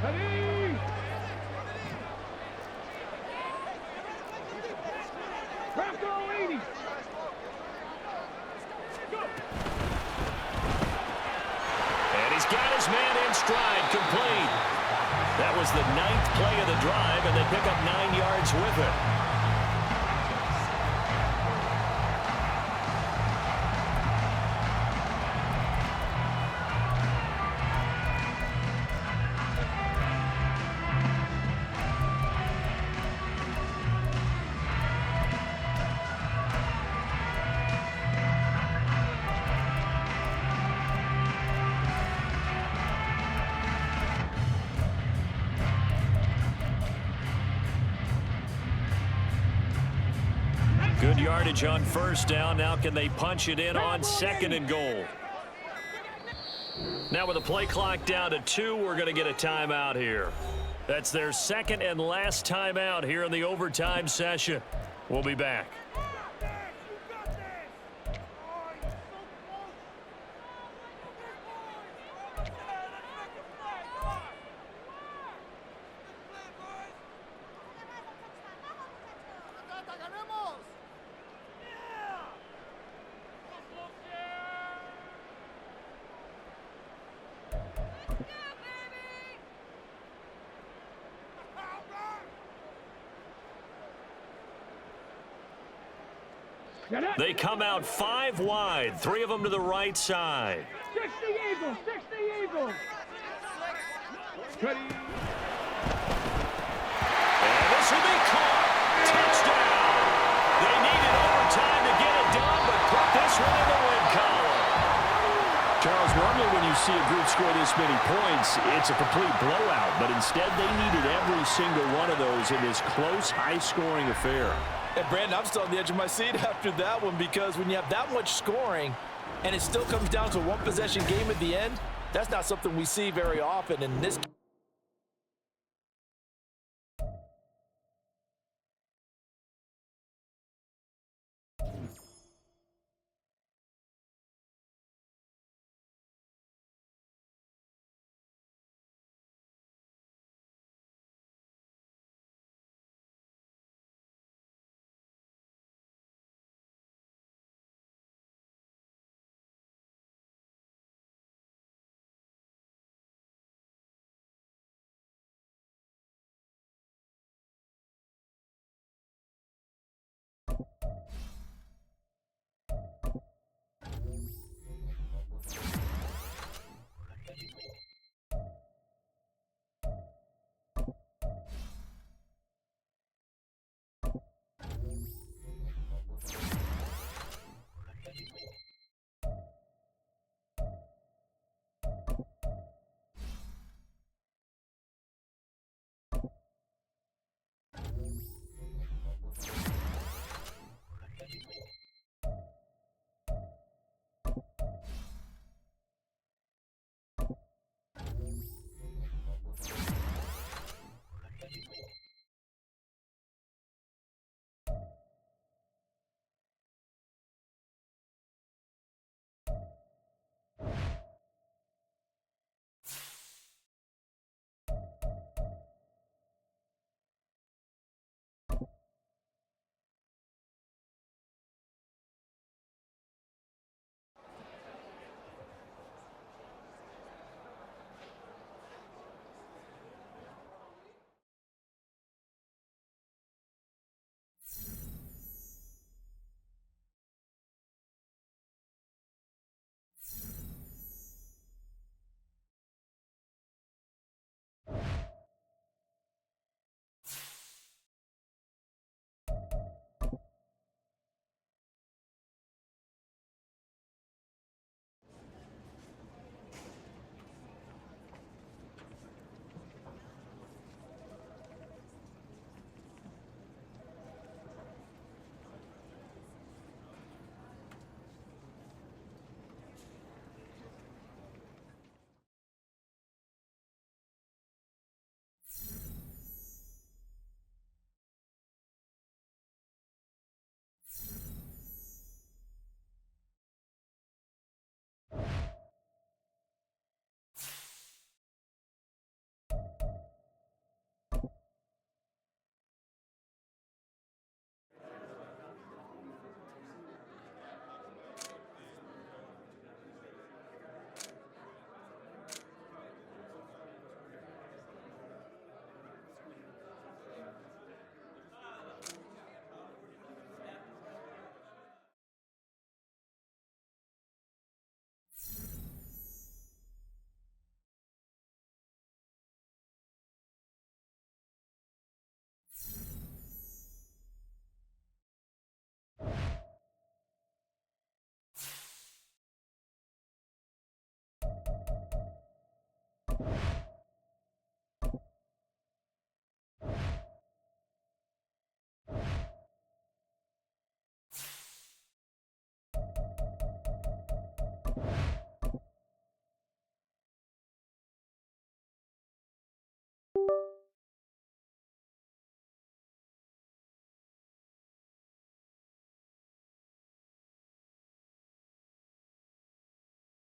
Ready? Bravo 80. And he's got his man in stride, complete. That was the 9th play of the drive, and they pick up 9 yards with it. Good yardage on 1st down. Now can they punch it in on 2nd and goal? Now with the play clock down to 2, we're going to get a timeout here. That's their 2nd and last timeout here in the overtime session. We'll be back. They come out 5 wide, 3 of them to the right side. 60 Eagles, 60 Eagles. Ready. And this will be caught. Touchdown. They needed overtime to get it done, but put this one in the win column. Charles, normally when you see a group score this many points, it's a complete blowout. But instead, they needed every single one of those in this close, high-scoring affair. And Brandon, I'm still on the edge of my seat after that one, because when you have that much scoring and it still comes down to a one-possession game at the end, that's not something we see very often in this.